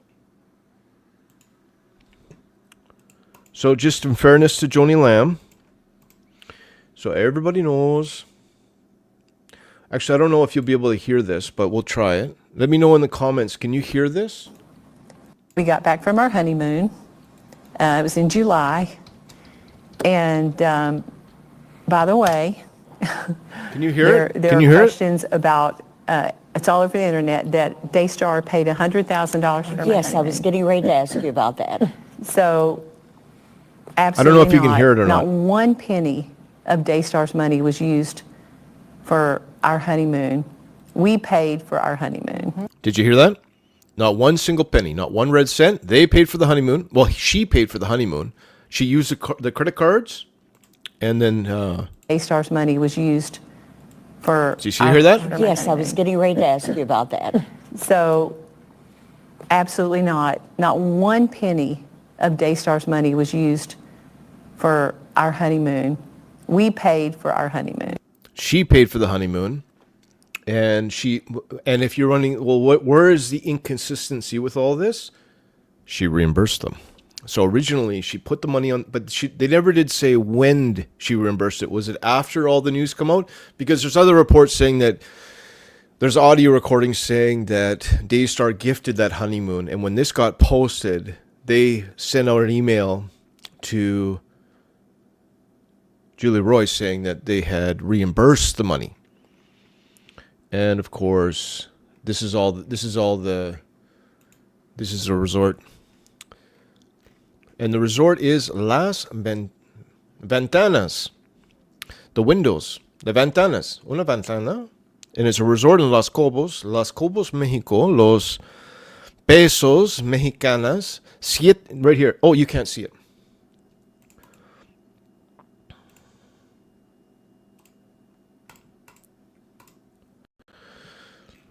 So just in fairness to Joni Lamb, so everybody knows. Actually, I don't know if you'll be able to hear this, but we'll try it. Let me know in the comments. Can you hear this? We got back from our honeymoon. It was in July. And by the way, can you hear it? There are questions about, it's all over the internet, that Daystar paid $100,000 for my Yes, I was getting ready to ask you about that. So, absolutely I don't know if you can hear it or not. Not one penny of Daystar's money was used for our honeymoon. We paid for our honeymoon. Did you hear that? Not one single penny, not one red cent. They paid for the honeymoon. Well, she paid for the honeymoon. She used the credit cards, and then Daystar's money was used for. Did you hear that? Yes, I was getting ready to ask you about that. So, absolutely not. Not one penny of Daystar's money was used for our honeymoon. We paid for our honeymoon. She paid for the honeymoon, and if you're running, well, where is the inconsistency with all this? She reimbursed them. So originally she put the money on, but they never did say when she reimbursed it. Was it after all the news come out? Because there's other reports saying that there's audio recordings saying that Daystar gifted that honeymoon, and when this got posted, they sent out an email to Julie Roy saying that they had reimbursed the money. And of course, this is a resort. And the resort is Las Ventanas. The windows. The ventanas. Una ventana. And it's a resort in Las Cobos, Mexico. Los pesos mexicanas. Right here. Oh, you can't see it.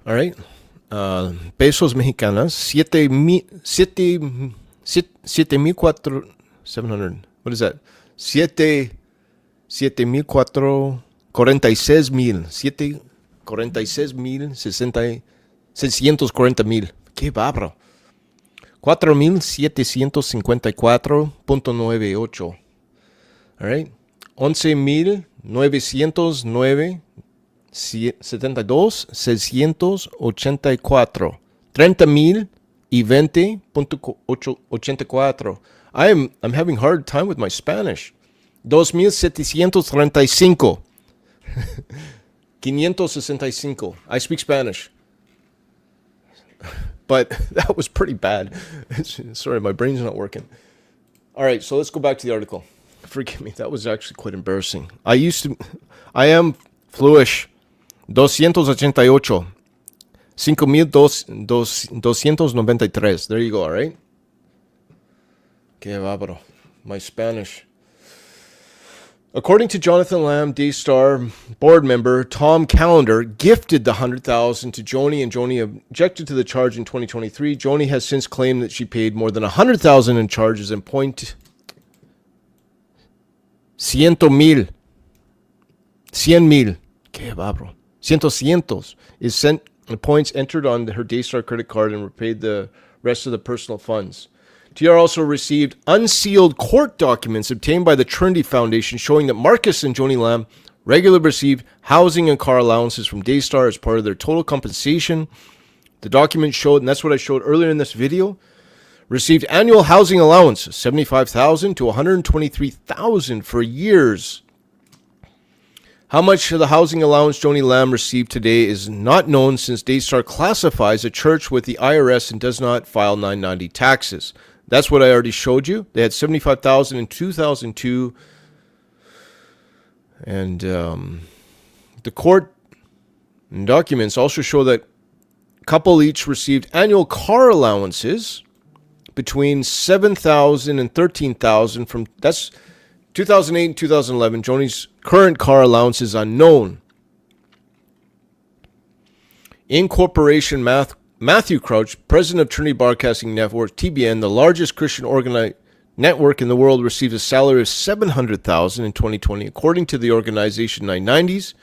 All right. Pesos mexicanas. 7,400. What is that? 640,000. Qué bárbaro. 4,754.98. All right. 11,909. 72,684. 30,000. y 20.84. I'm having hard time with my Spanish. 2,735. 565. I speak Spanish. But that was pretty bad. Sorry, my brain's not working. All right, so let's go back to the article. Forgive me, that was actually quite embarrassing. I am fluish. 288. 5,293. There you go, all right? Que bárbaro. My Spanish. According to Jonathan Lamb, Daystar board member Tom Callender gifted the $100,000 to Joni, and Joni objected to the charge in 2023. Joni has since claimed that she paid more than $100,000 in charges and $100,000 100,000. Que bárbaro. Cientos is sent points entered on her Daystar credit card and repaid the rest of the personal funds. TR also received unsealed court documents obtained by the Trinity Foundation showing that Marcus and Joni Lamb regularly received housing and car allowances from Daystar as part of their total compensation. The document showed, and that's what I showed earlier in this video, received annual housing allowance $75,000 to $123,000 for years. How much of the housing allowance Joni Lamb received today is not known, since Daystar classifies a church with the IRS and does not file 990 taxes. That's what I already showed you. They had $75,000 in 2002. And the court documents also show that a couple each received annual car allowances between $7,000 and $13,000 from, that's 2008 and 2011. Joni's current car allowance is unknown. In corporation, Matthew Crouch, president of Trinity Broadcasting Network, TBN, the largest Christian network in the world, received a salary of $700,000 in 2020, according to the organization 990s.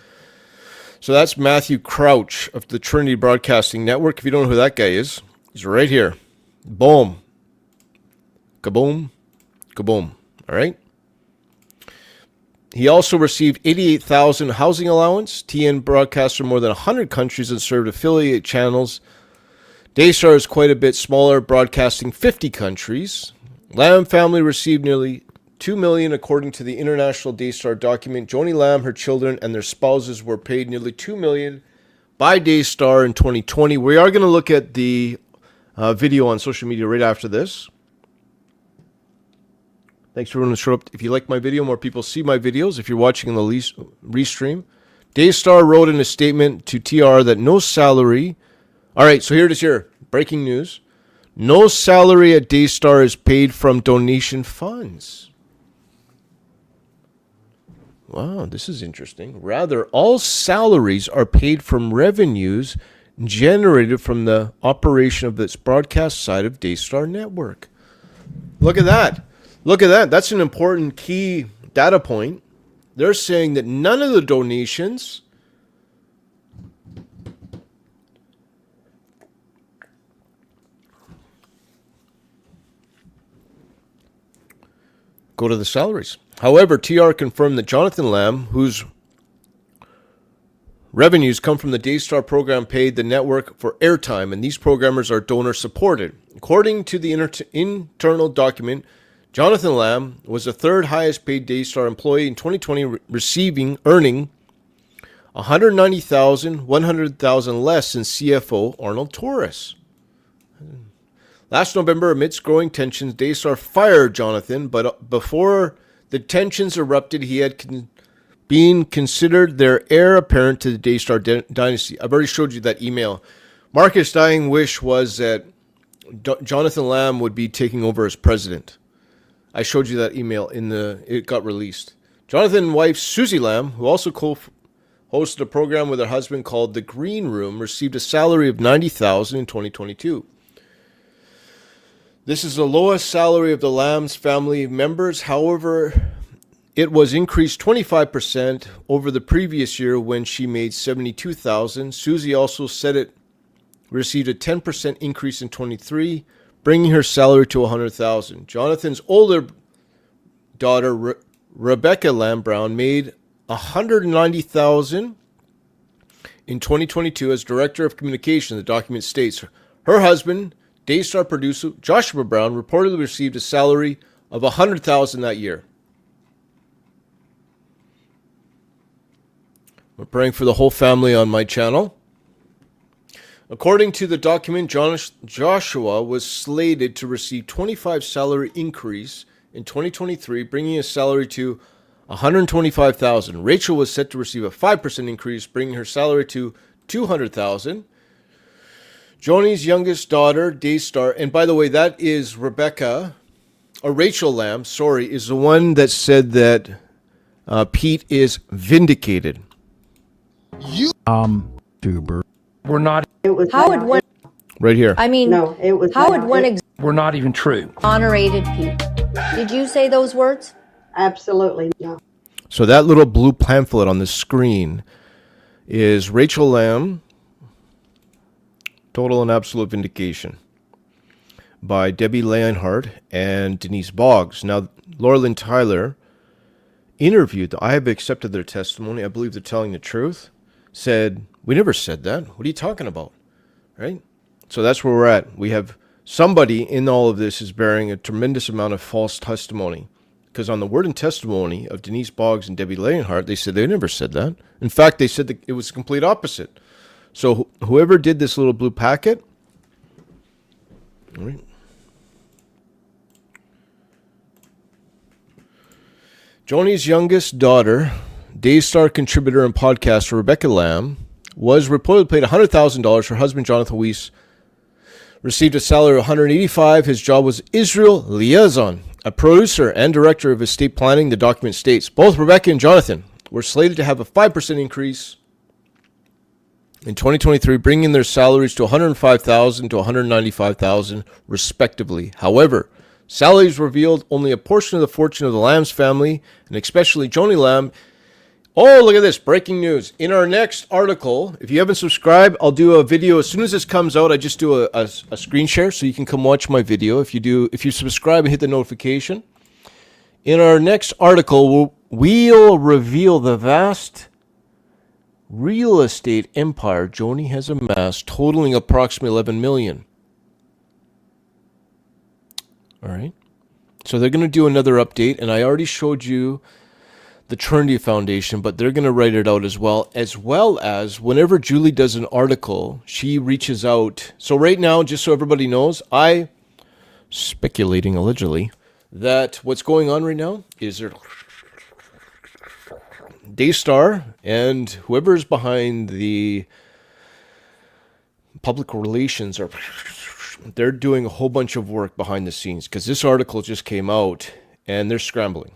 So that's Matthew Crouch of the Trinity Broadcasting Network. If you don't know who that guy is, he's right here. Boom. Kaboom. Kaboom. All right. He also received $88,000 housing allowance. TN broadcasts from more than 100 countries and served affiliate channels. Daystar is quite a bit smaller, broadcasting 50 countries. Lamb family received nearly $2 million, according to the International Daystar document. Joni Lamb, her children, and their spouses were paid nearly $2 million by Daystar in 2020. We are going to look at the video on social media right after this. Thanks for everyone who showed up. If you like my video, more people see my videos. If you're watching in the restream, Daystar wrote in a statement to TR that no salary. All right, so here it is here. Breaking news. No salary at Daystar is paid from donation funds. Wow, this is interesting. Rather, all salaries are paid from revenues generated from the operation of this broadcast side of Daystar Network. Look at that. Look at that. That's an important key data point. They're saying that none of the donations go to the salaries. However, TR confirmed that Jonathan Lamb, whose revenues come from the Daystar program, paid the network for airtime, and these programmers are donor supported. According to the internal document, Jonathan Lamb was the third highest paid Daystar employee in 2020, earning $190,000, $100,000 less than CFO Arnold Torres. Last November, amidst growing tensions, Daystar fired Jonathan, but before the tensions erupted, he had been considered their heir apparent to the Daystar dynasty. I've already showed you that email. Marcus' dying wish was that Jonathan Lamb would be taking over as president. I showed you that email it got released. Jonathan and wife Susie Lamb, who also co-hosted a program with her husband called The Green Room, received a salary of $90,000 in 2022. This is the lowest salary of the Lamb's family members. However, it was increased 25% over the previous year when she made $72,000. Susie also said it received a 10% increase in 23, bringing her salary to $100,000. Jonathan's older daughter, Rebecca Lamb Brown, made $190,000 in 2022 as director of communication. The document states her husband, Daystar producer Joshua Brown reportedly received a salary of $100,000 that year. We're praying for the whole family on my channel. According to the document, Joshua was slated to receive 25 salary increase in 2023, bringing his salary to $125,000. Rachel was set to receive a 5% increase, bringing her salary to $200,000. Joni's youngest daughter, Daystar, and by the way, that is Rachel Lamb, is the one that said that Pete is vindicated. Tuber. We're not. How would one? Right here. I mean, No, it was how would not. one We're not even true. exonerated Pete? Did you say those words? Absolutely not. So that little blue pamphlet on the screen is Rachel Lamb, Total and Absolute Vindication, by Debbie Leonhardt and Denise Boggs. Now, Laura Lynn Tyler interviewed, I have accepted their testimony, I believe they're telling the truth, said, we never said that. What are you talking about? Right? So that's where we're at. We have somebody in all of this is bearing a tremendous amount of false testimony. Because on the word and testimony of Denise Boggs and Debbie Leonhardt, they said they never said that. In fact, they said that it was the complete opposite. So whoever did this little blue packet, all right, Joni's youngest daughter, Daystar contributor and podcaster Rebecca Lamb, was reportedly paid $100,000. Her husband, Jonathan Weiss, received a salary of $185,000. His job was Israel liaison, a producer and director of estate planning. The document states both Rebecca and Jonathan were slated to have a 5% increase in 2023, bringing their salaries to $105,000 to $195,000 respectively. However, salaries revealed only a portion of the fortune of the Lamb's family, and especially Joni Lamb. Oh, look at this. Breaking news. In our next article, if you haven't subscribed, I'll do a video. As soon as this comes out, I just do a screen share so you can come watch my video. If you subscribe and hit the notification. In our next article, we'll reveal the vast real estate empire Joni has amassed, totaling approximately $11 million. All right. So they're going to do another update, and I already showed you the Trinity Foundation, but they're going to write it out as well as whenever Julie does an article, she reaches out. So right now, just so everybody knows, I speculating allegedly that what's going on right now is there Daystar and whoever is behind the public relations they're doing a whole bunch of work behind the scenes because this article just came out and they're scrambling.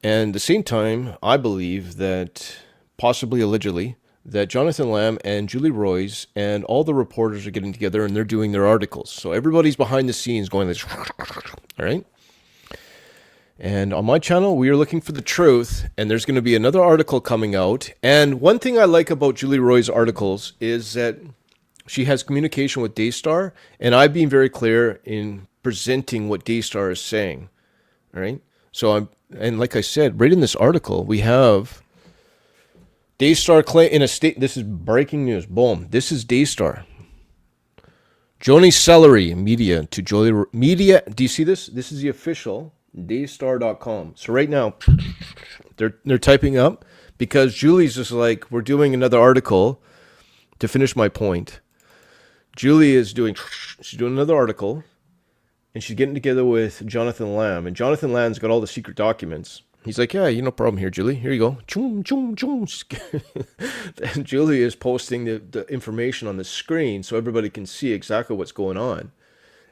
And at the same time, I believe that, possibly allegedly, that Jonathan Lamb and Julie Roys and all the reporters are getting together and they're doing their articles. So everybody's behind the scenes going this, all right? And on my channel, we are looking for the truth, and there's going to be another article coming out. And one thing I like about Julie Roys' articles is that she has communication with Daystar, and I've been very clear in presenting what Daystar is saying, all right? So and like I said, right in this article, we have Daystar claim in a state. This is breaking news. Boom. This is Daystar. Joni's salary media to Jolie media. Do you see this? This is the official Daystar.com. So right now, they're typing up because Julie's just like, we're doing another article to finish my point. Julie is she's doing another article. And she's getting together with Jonathan Lamb. And Jonathan Lamb's got all the secret documents. He's like, yeah, no problem here, Julie. Here you go. Choom, choom, choom. And Julie is posting the information on the screen so everybody can see exactly what's going on.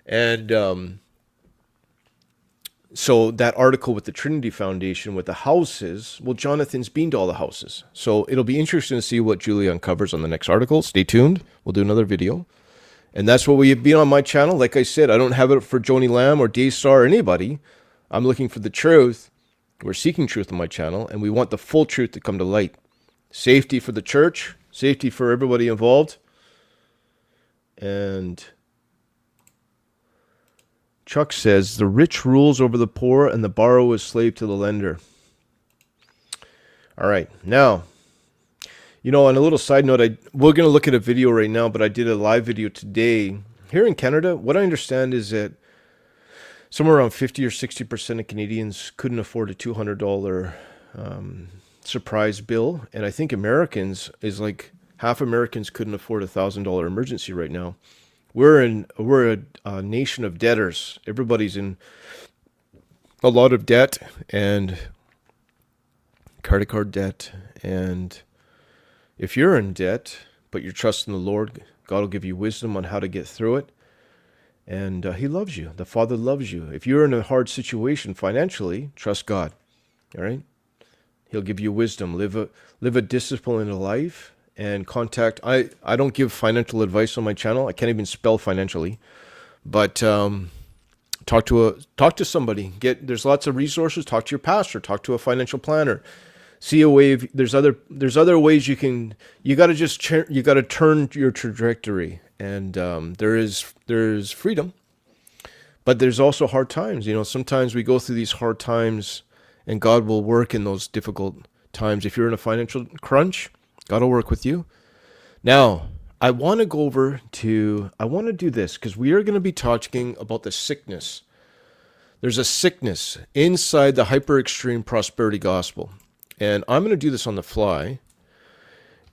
And so that article with the Trinity Foundation, with the houses, well, Jonathan's been to all the houses. So it'll be interesting to see what Julie uncovers on the next article. Stay tuned. We'll do another video. And that's what we've been on my channel. Like I said, I don't have it for Joni Lamb or Daystar or anybody. I'm looking for the truth. We're seeking truth on my channel, and we want the full truth to come to light. Safety for the church, safety for everybody involved. And Chuck says, the rich rules over the poor, and the borrower is slave to the lender. All right, now, on a little side note, we're going to look at a video right now, but I did a live video today here in Canada, what I understand is that somewhere around 50 or 60% of Canadians couldn't afford a $200 surprise bill. And I think Americans is like half Americans couldn't afford a $1,000 emergency right now. We're a nation of debtors. Everybody's in a lot of debt and credit card debt. And if you're in debt, but you're trusting the Lord, God will give you wisdom on how to get through it. And he loves you. The Father loves you. If you're in a hard situation financially, trust God. All right? He'll give you wisdom. Live a disciplined life. And contact, I don't give financial advice on my channel. I can't even spell financially. But talk to somebody. There's lots of resources. Talk to your pastor. Talk to a financial planner. See a way of, there's other ways you got to turn your trajectory. And there's freedom. But there's also hard times. You know, sometimes we go through these hard times and God will work in those difficult times. If you're in a financial crunch, God will work with you. Now, I want to do this because we are going to be talking about the sickness. There's a sickness inside the hyper extreme prosperity gospel. And I'm going to do this on the fly.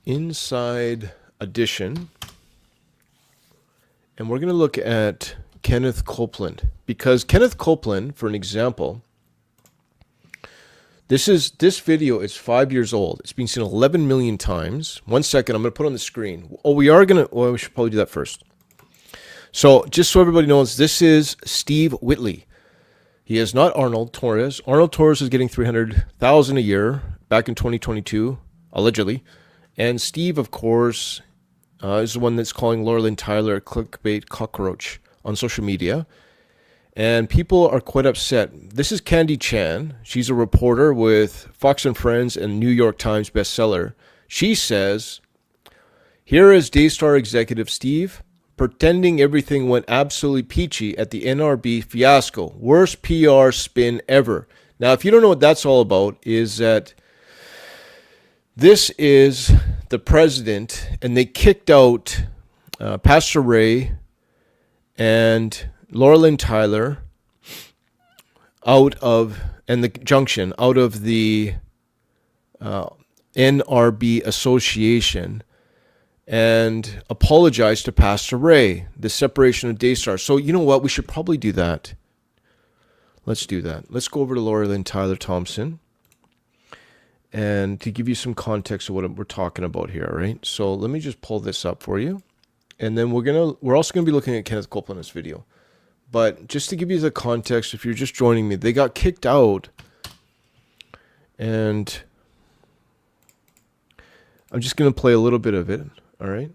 Inside edition. And we're going to look at Kenneth Copeland. Because Kenneth Copeland, for an example, this video is 5 years old. It's been seen 11 million times. 1 second, I'm going to put it on the screen. We should probably do that first. So just so everybody knows, this is Steve Whitley. He is not Arnold Torres. Arnold Torres is getting $300,000 a year back in 2022, allegedly. And Steve, of course, is the one that's calling Laura Lynn Tyler a clickbait cockroach on social media. And people are quite upset. This is Candy Chan. She's a reporter with Fox and Friends and New York Times bestseller. She says, here is Daystar executive Steve pretending everything went absolutely peachy at the NRB fiasco. Worst PR spin ever. Now, if you don't know what that's all about, is that this is the president, and they kicked out Pastor Ray and Laura Lynn Tyler out of the NRB association and apologized to Pastor Ray, the separation of Daystar. So you know what? We should probably do that. Let's do that. Let's go over to Laura Lynn Tyler Thompson and to give you some context of what we're talking about here, all right? So let me just pull this up for you. And then we're also going to be looking at Kenneth Copeland in this video. But just to give you the context, if you're just joining me, they got kicked out. And I'm just going to play a little bit of it. All right.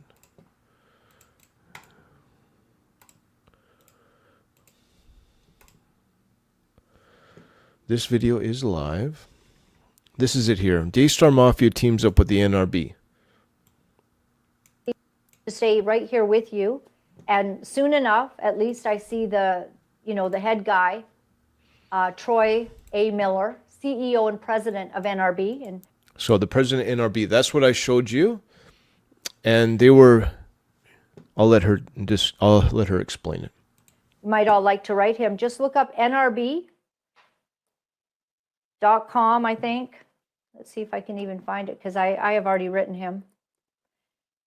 This video is live. This is it here. Daystar Mafia teams up with the NRB. To stay right here with you. And soon enough, at least I see the head guy, Troy A. Miller, CEO and president of NRB. And so the president of NRB, that's what I showed you. And they were, I'll let her explain it. You might all like to write him. Just look up NRB.com, I think. Let's see if I can even find it, because I have already written him.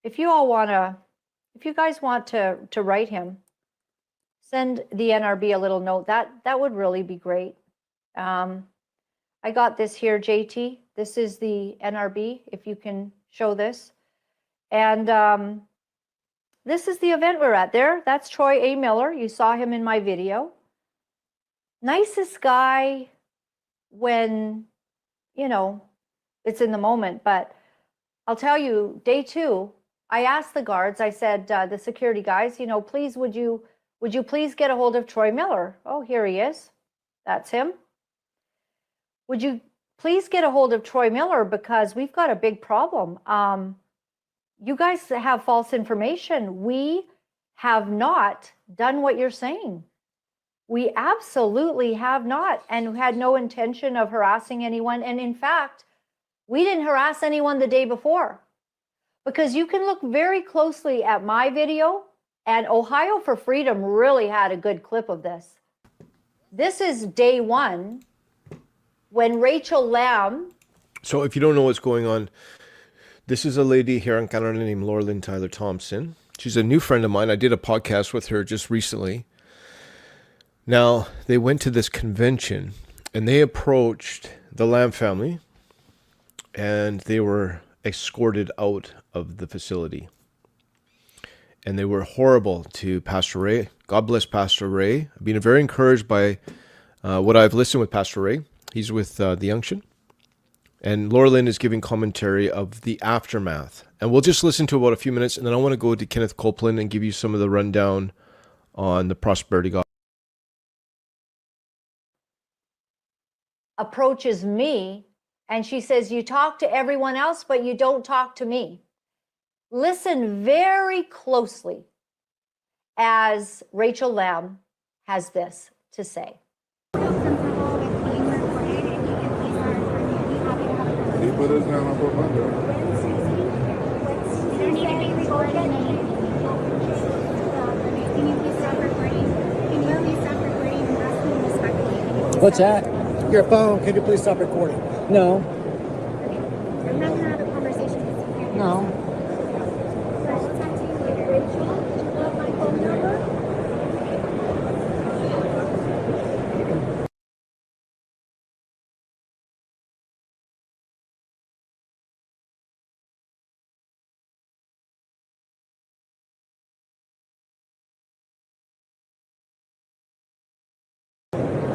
If you guys want to write him, send the NRB a little note. That would really be great. I got this here, JT. This is the NRB, if you can show this. And this is the event we're at there. That's Troy A. Miller. You saw him in my video. Nicest guy when, it's in the moment. But I'll tell you, day 2, I asked the guards, I said, the security guys, please, would you please get a hold of Troy Miller? Oh, here he is. That's him. Would you please get a hold of Troy Miller, because we've got a big problem. You guys have false information. We have not done what you're saying. We absolutely have not, and had no intention of harassing anyone. And in fact, we didn't harass anyone the day before. Because you can look very closely at my video And Ohio for Freedom really had a good clip of this. This is day one when Rachel Lamb. So if you don't know what's going on, this is a lady here in Canada named Laura Lynn Tyler Thompson. She's a new friend of mine. I did a podcast with her just recently. Now, they went to this convention and they approached the Lamb family and they were escorted out of the facility. And they were horrible to Pastor Ray. God bless Pastor Ray. I've been very encouraged by what I've listened with Pastor Ray. He's with the Unction. And Laura Lynn is giving commentary of the aftermath. And we'll just listen to about a few minutes, and then I want to go to Kenneth Copeland and give you some of the rundown on the prosperity gospel. Approaches me, and she says, you talk to everyone else, but you don't talk to me. Listen very closely as Rachel Lamb has this to say. What's that? Your phone. Can you please stop recording? No. I'm not gonna have a conversation with you. No. I'll talk to you later. Rachel, do you have my phone number?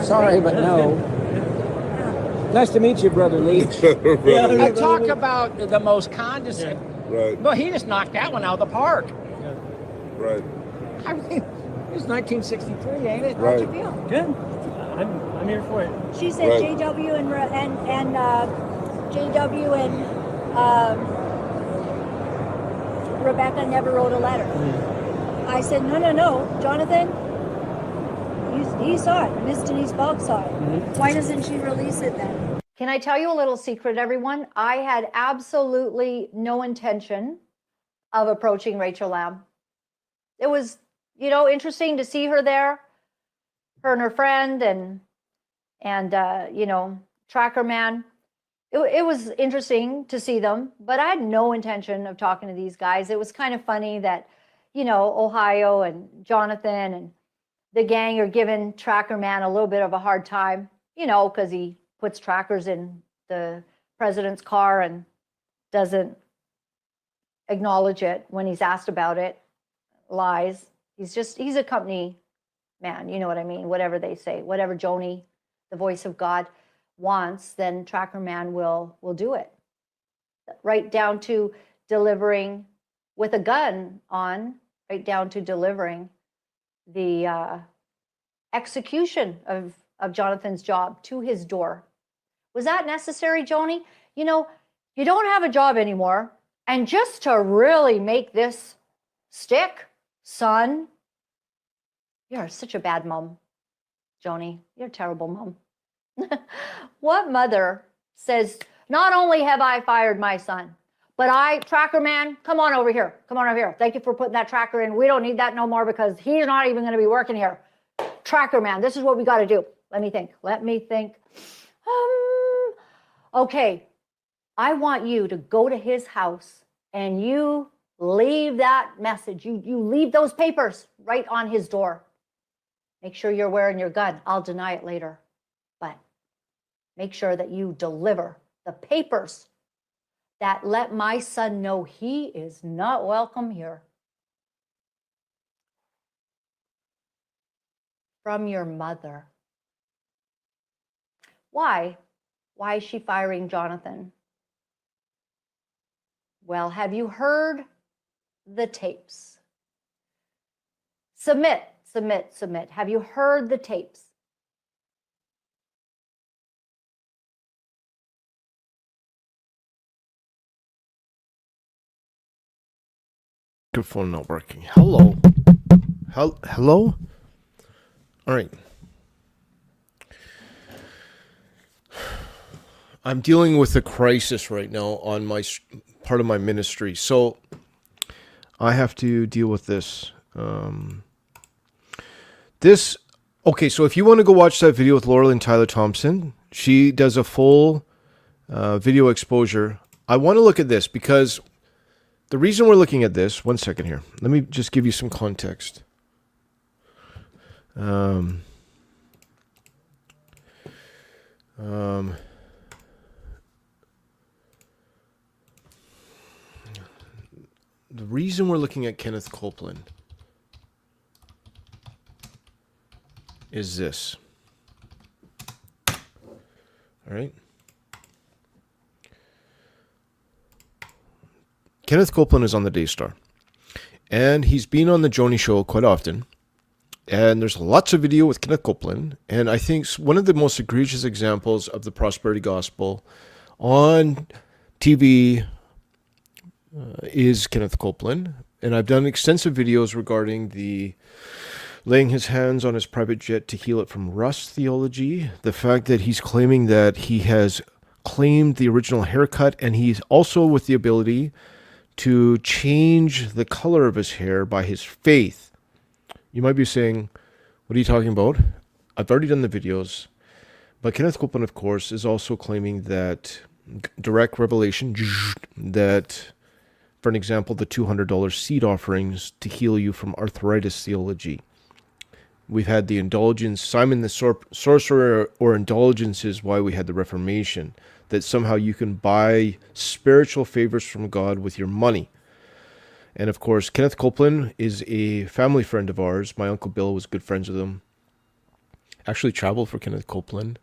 Sorry, but no. Nice to meet you, Brother Leach. I talk about the most condescending. Right. But he just knocked that one out of the park. Right. I mean, it's 1963, ain't it? Right. How'd you feel? Good. I'm here for it. She said Right. JW and JW and Rebecca never wrote a letter. I said, no, Jonathan, he saw it. Miss Denise Bogg saw it. Why doesn't she release it then? Can I tell you a little secret, everyone? I had absolutely no intention of approaching Rachel Lamb. It was, interesting to see her there, her and her friend and Tracker Man. It was interesting to see them, but I had no intention of talking to these guys. It was kind of funny that, Ohio and Jonathan and the gang are giving Tracker Man a little bit of a hard time, because he puts trackers in the president's car and doesn't acknowledge it when he's asked about it, lies. He's a company man, you know what I mean? Whatever they say, whatever Joni, the voice of God, wants, then Tracker Man will do it. Right down to delivering with a gun on, right down to delivering the execution of Jonathan's job to his door. Was that necessary, Joni? You don't have a job anymore. And just to really make this stick, son, you're such a bad mom, Joni. You're a terrible mom. What mother says, not only have I fired my son, but Tracker Man, come on over here. Come on over here. Thank you for putting that tracker in. We don't need that no more because he's not even going to be working here. Tracker Man, this is what we got to do. Let me think. Okay, I want you to go to his house and you leave that message. You leave those papers right on his door. Make sure you're wearing your gun. I'll deny it later. But make sure that you deliver the papers that let my son know he is not welcome here. From your mother. Why? Why is she firing Jonathan? Well, have you heard the tapes? Submit. Have you heard the tapes? Microphone not working. Hello? Hello? All right. I'm dealing with a crisis right now on my part of my ministry. So I have to deal with this. This, okay, so if you want to go watch that video with Laurel and Tyler Thompson, she does a full video exposure. I want to look at this because the reason we're looking at this, one second here. Let me just give you some context. The reason we're looking at Kenneth Copeland is this. All right. Kenneth Copeland is on the Daystar, and he's been on the Joni show quite often. And there's lots of video with Kenneth Copeland, and I think one of the most egregious examples of the prosperity gospel on TV is Kenneth Copeland. And I've done extensive videos regarding the laying his hands on his private jet to heal it from rust theology, the fact that he's claiming that he has claimed the original haircut, and he's also with the ability to change the color of his hair by his faith. You might be saying, what are you talking about? I've already done the videos. But Kenneth Copeland, of course, is also claiming that direct revelation, that, for an example, the $200 seed offerings to heal you from arthritis theology. We've had the indulgence, Simon the sorcerer, or indulgence is why we had the Reformation, that somehow you can buy spiritual favors from God with your money. And of course, Kenneth Copeland is a family friend of ours. My Uncle Bill was good friends with him. Actually traveled for Kenneth Copeland.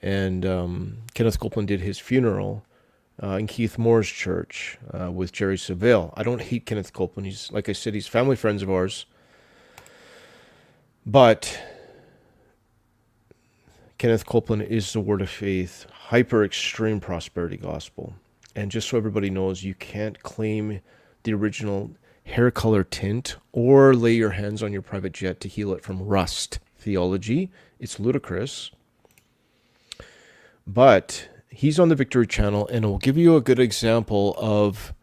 And Kenneth Copeland did his funeral in Keith Moore's church with Jerry Savelle. I don't hate Kenneth Copeland. He's, like I said, he's family friends of ours. But Kenneth Copeland is the word of faith, hyper extreme prosperity gospel. And just so everybody knows, you can't claim the original hair color tint or lay your hands on your private jet to heal it from rust theology. It's ludicrous. But he's on the Victory Channel, and will give you a good example of,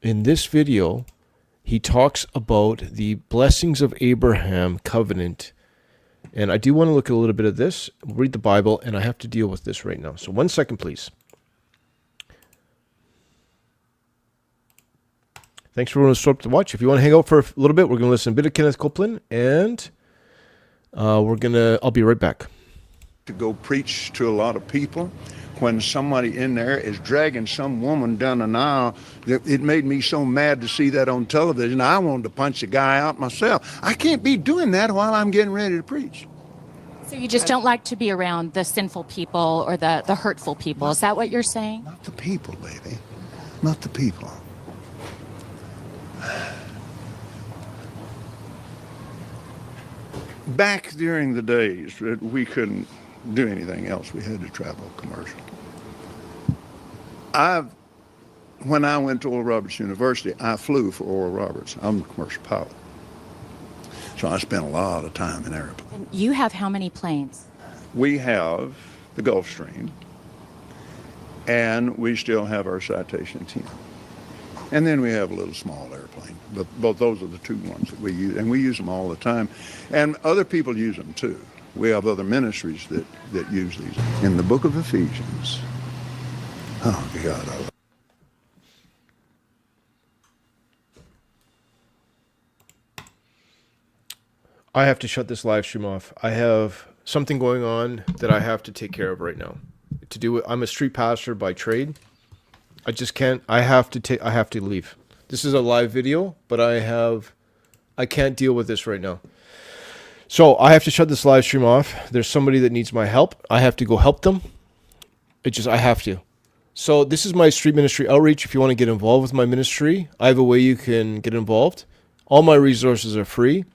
in this video, he talks about the blessings of Abraham covenant. And I do want to look at a little bit of this, read the Bible, and I have to deal with this right now. So 1 second, please. Thanks for everyone who showed up to watch. If you want to hang out for a little bit, we're going to listen to a bit of Kenneth Copeland, and I'll be right back. To go preach to a lot of people, when somebody in there is dragging some woman down an aisle, it made me so mad to see that on television. I wanted to punch the guy out myself. I can't be doing that while I'm getting ready to preach. So you just don't like to be around the sinful people or the hurtful people. Is that what you're saying? Not the people, baby. Not the people. Back during the days that we couldn't do anything else, we had to travel commercial. When I went to Oral Roberts University, I flew for Oral Roberts. I'm a commercial pilot. So I spent a lot of time in airplanes. And you have how many planes? We have the Gulfstream, and we still have our Citation 10. And then we have a little small airplane. But both those are the two ones that we use, and we use them all the time. And other people use them too. We have other ministries that use these. In the book of Ephesians, oh God, I have to shut this live stream off. I have something going on that I have to take care of right now. I'm a street pastor by trade. I just can't. I have to leave. This is a live video, but I can't deal with this right now. So I have to shut this live stream off. There's somebody that needs my help. I have to go help them. I have to. So this is my street ministry outreach. If you want to get involved with my ministry, I have a way you can get involved. All my resources are free.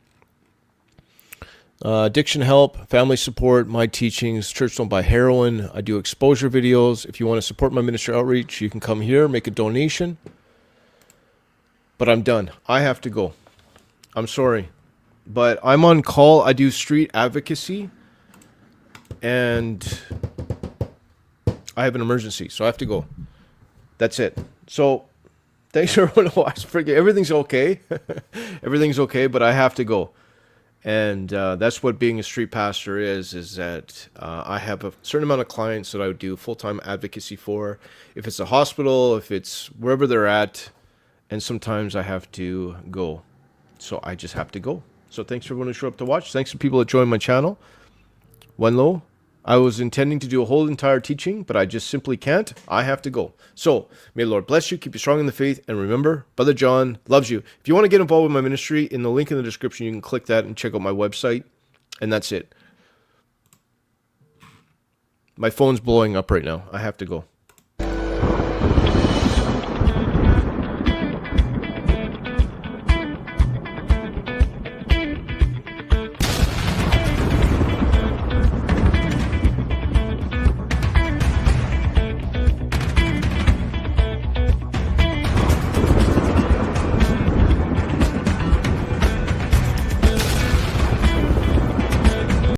Addiction help, family support, my teachings, Church Don't Buy Heroin. I do exposure videos. If you want to support my ministry outreach, you can come here, make a donation. But I'm done. I have to go. I'm sorry. But I'm on call. I do street advocacy. And I have an emergency, so I have to go. That's it. So Thanks for everyone who watched. Everything's okay. Everything's okay, but I have to go. And that's what being a street pastor is that I have a certain amount of clients that I would do full-time advocacy for. If it's a hospital, if it's wherever they're at, and sometimes I have to go. So I just have to go. So thanks for everyone who showed up to watch. Thanks to people that joined my channel. One low. I was intending to do a whole entire teaching, but I just simply can't. I have to go. So may the Lord bless you, keep you strong in the faith, and remember, Brother John loves you. If you want to get involved with my ministry, in the link in the description, you can click that and check out my website, and that's it. My phone's blowing up right now. I have to go.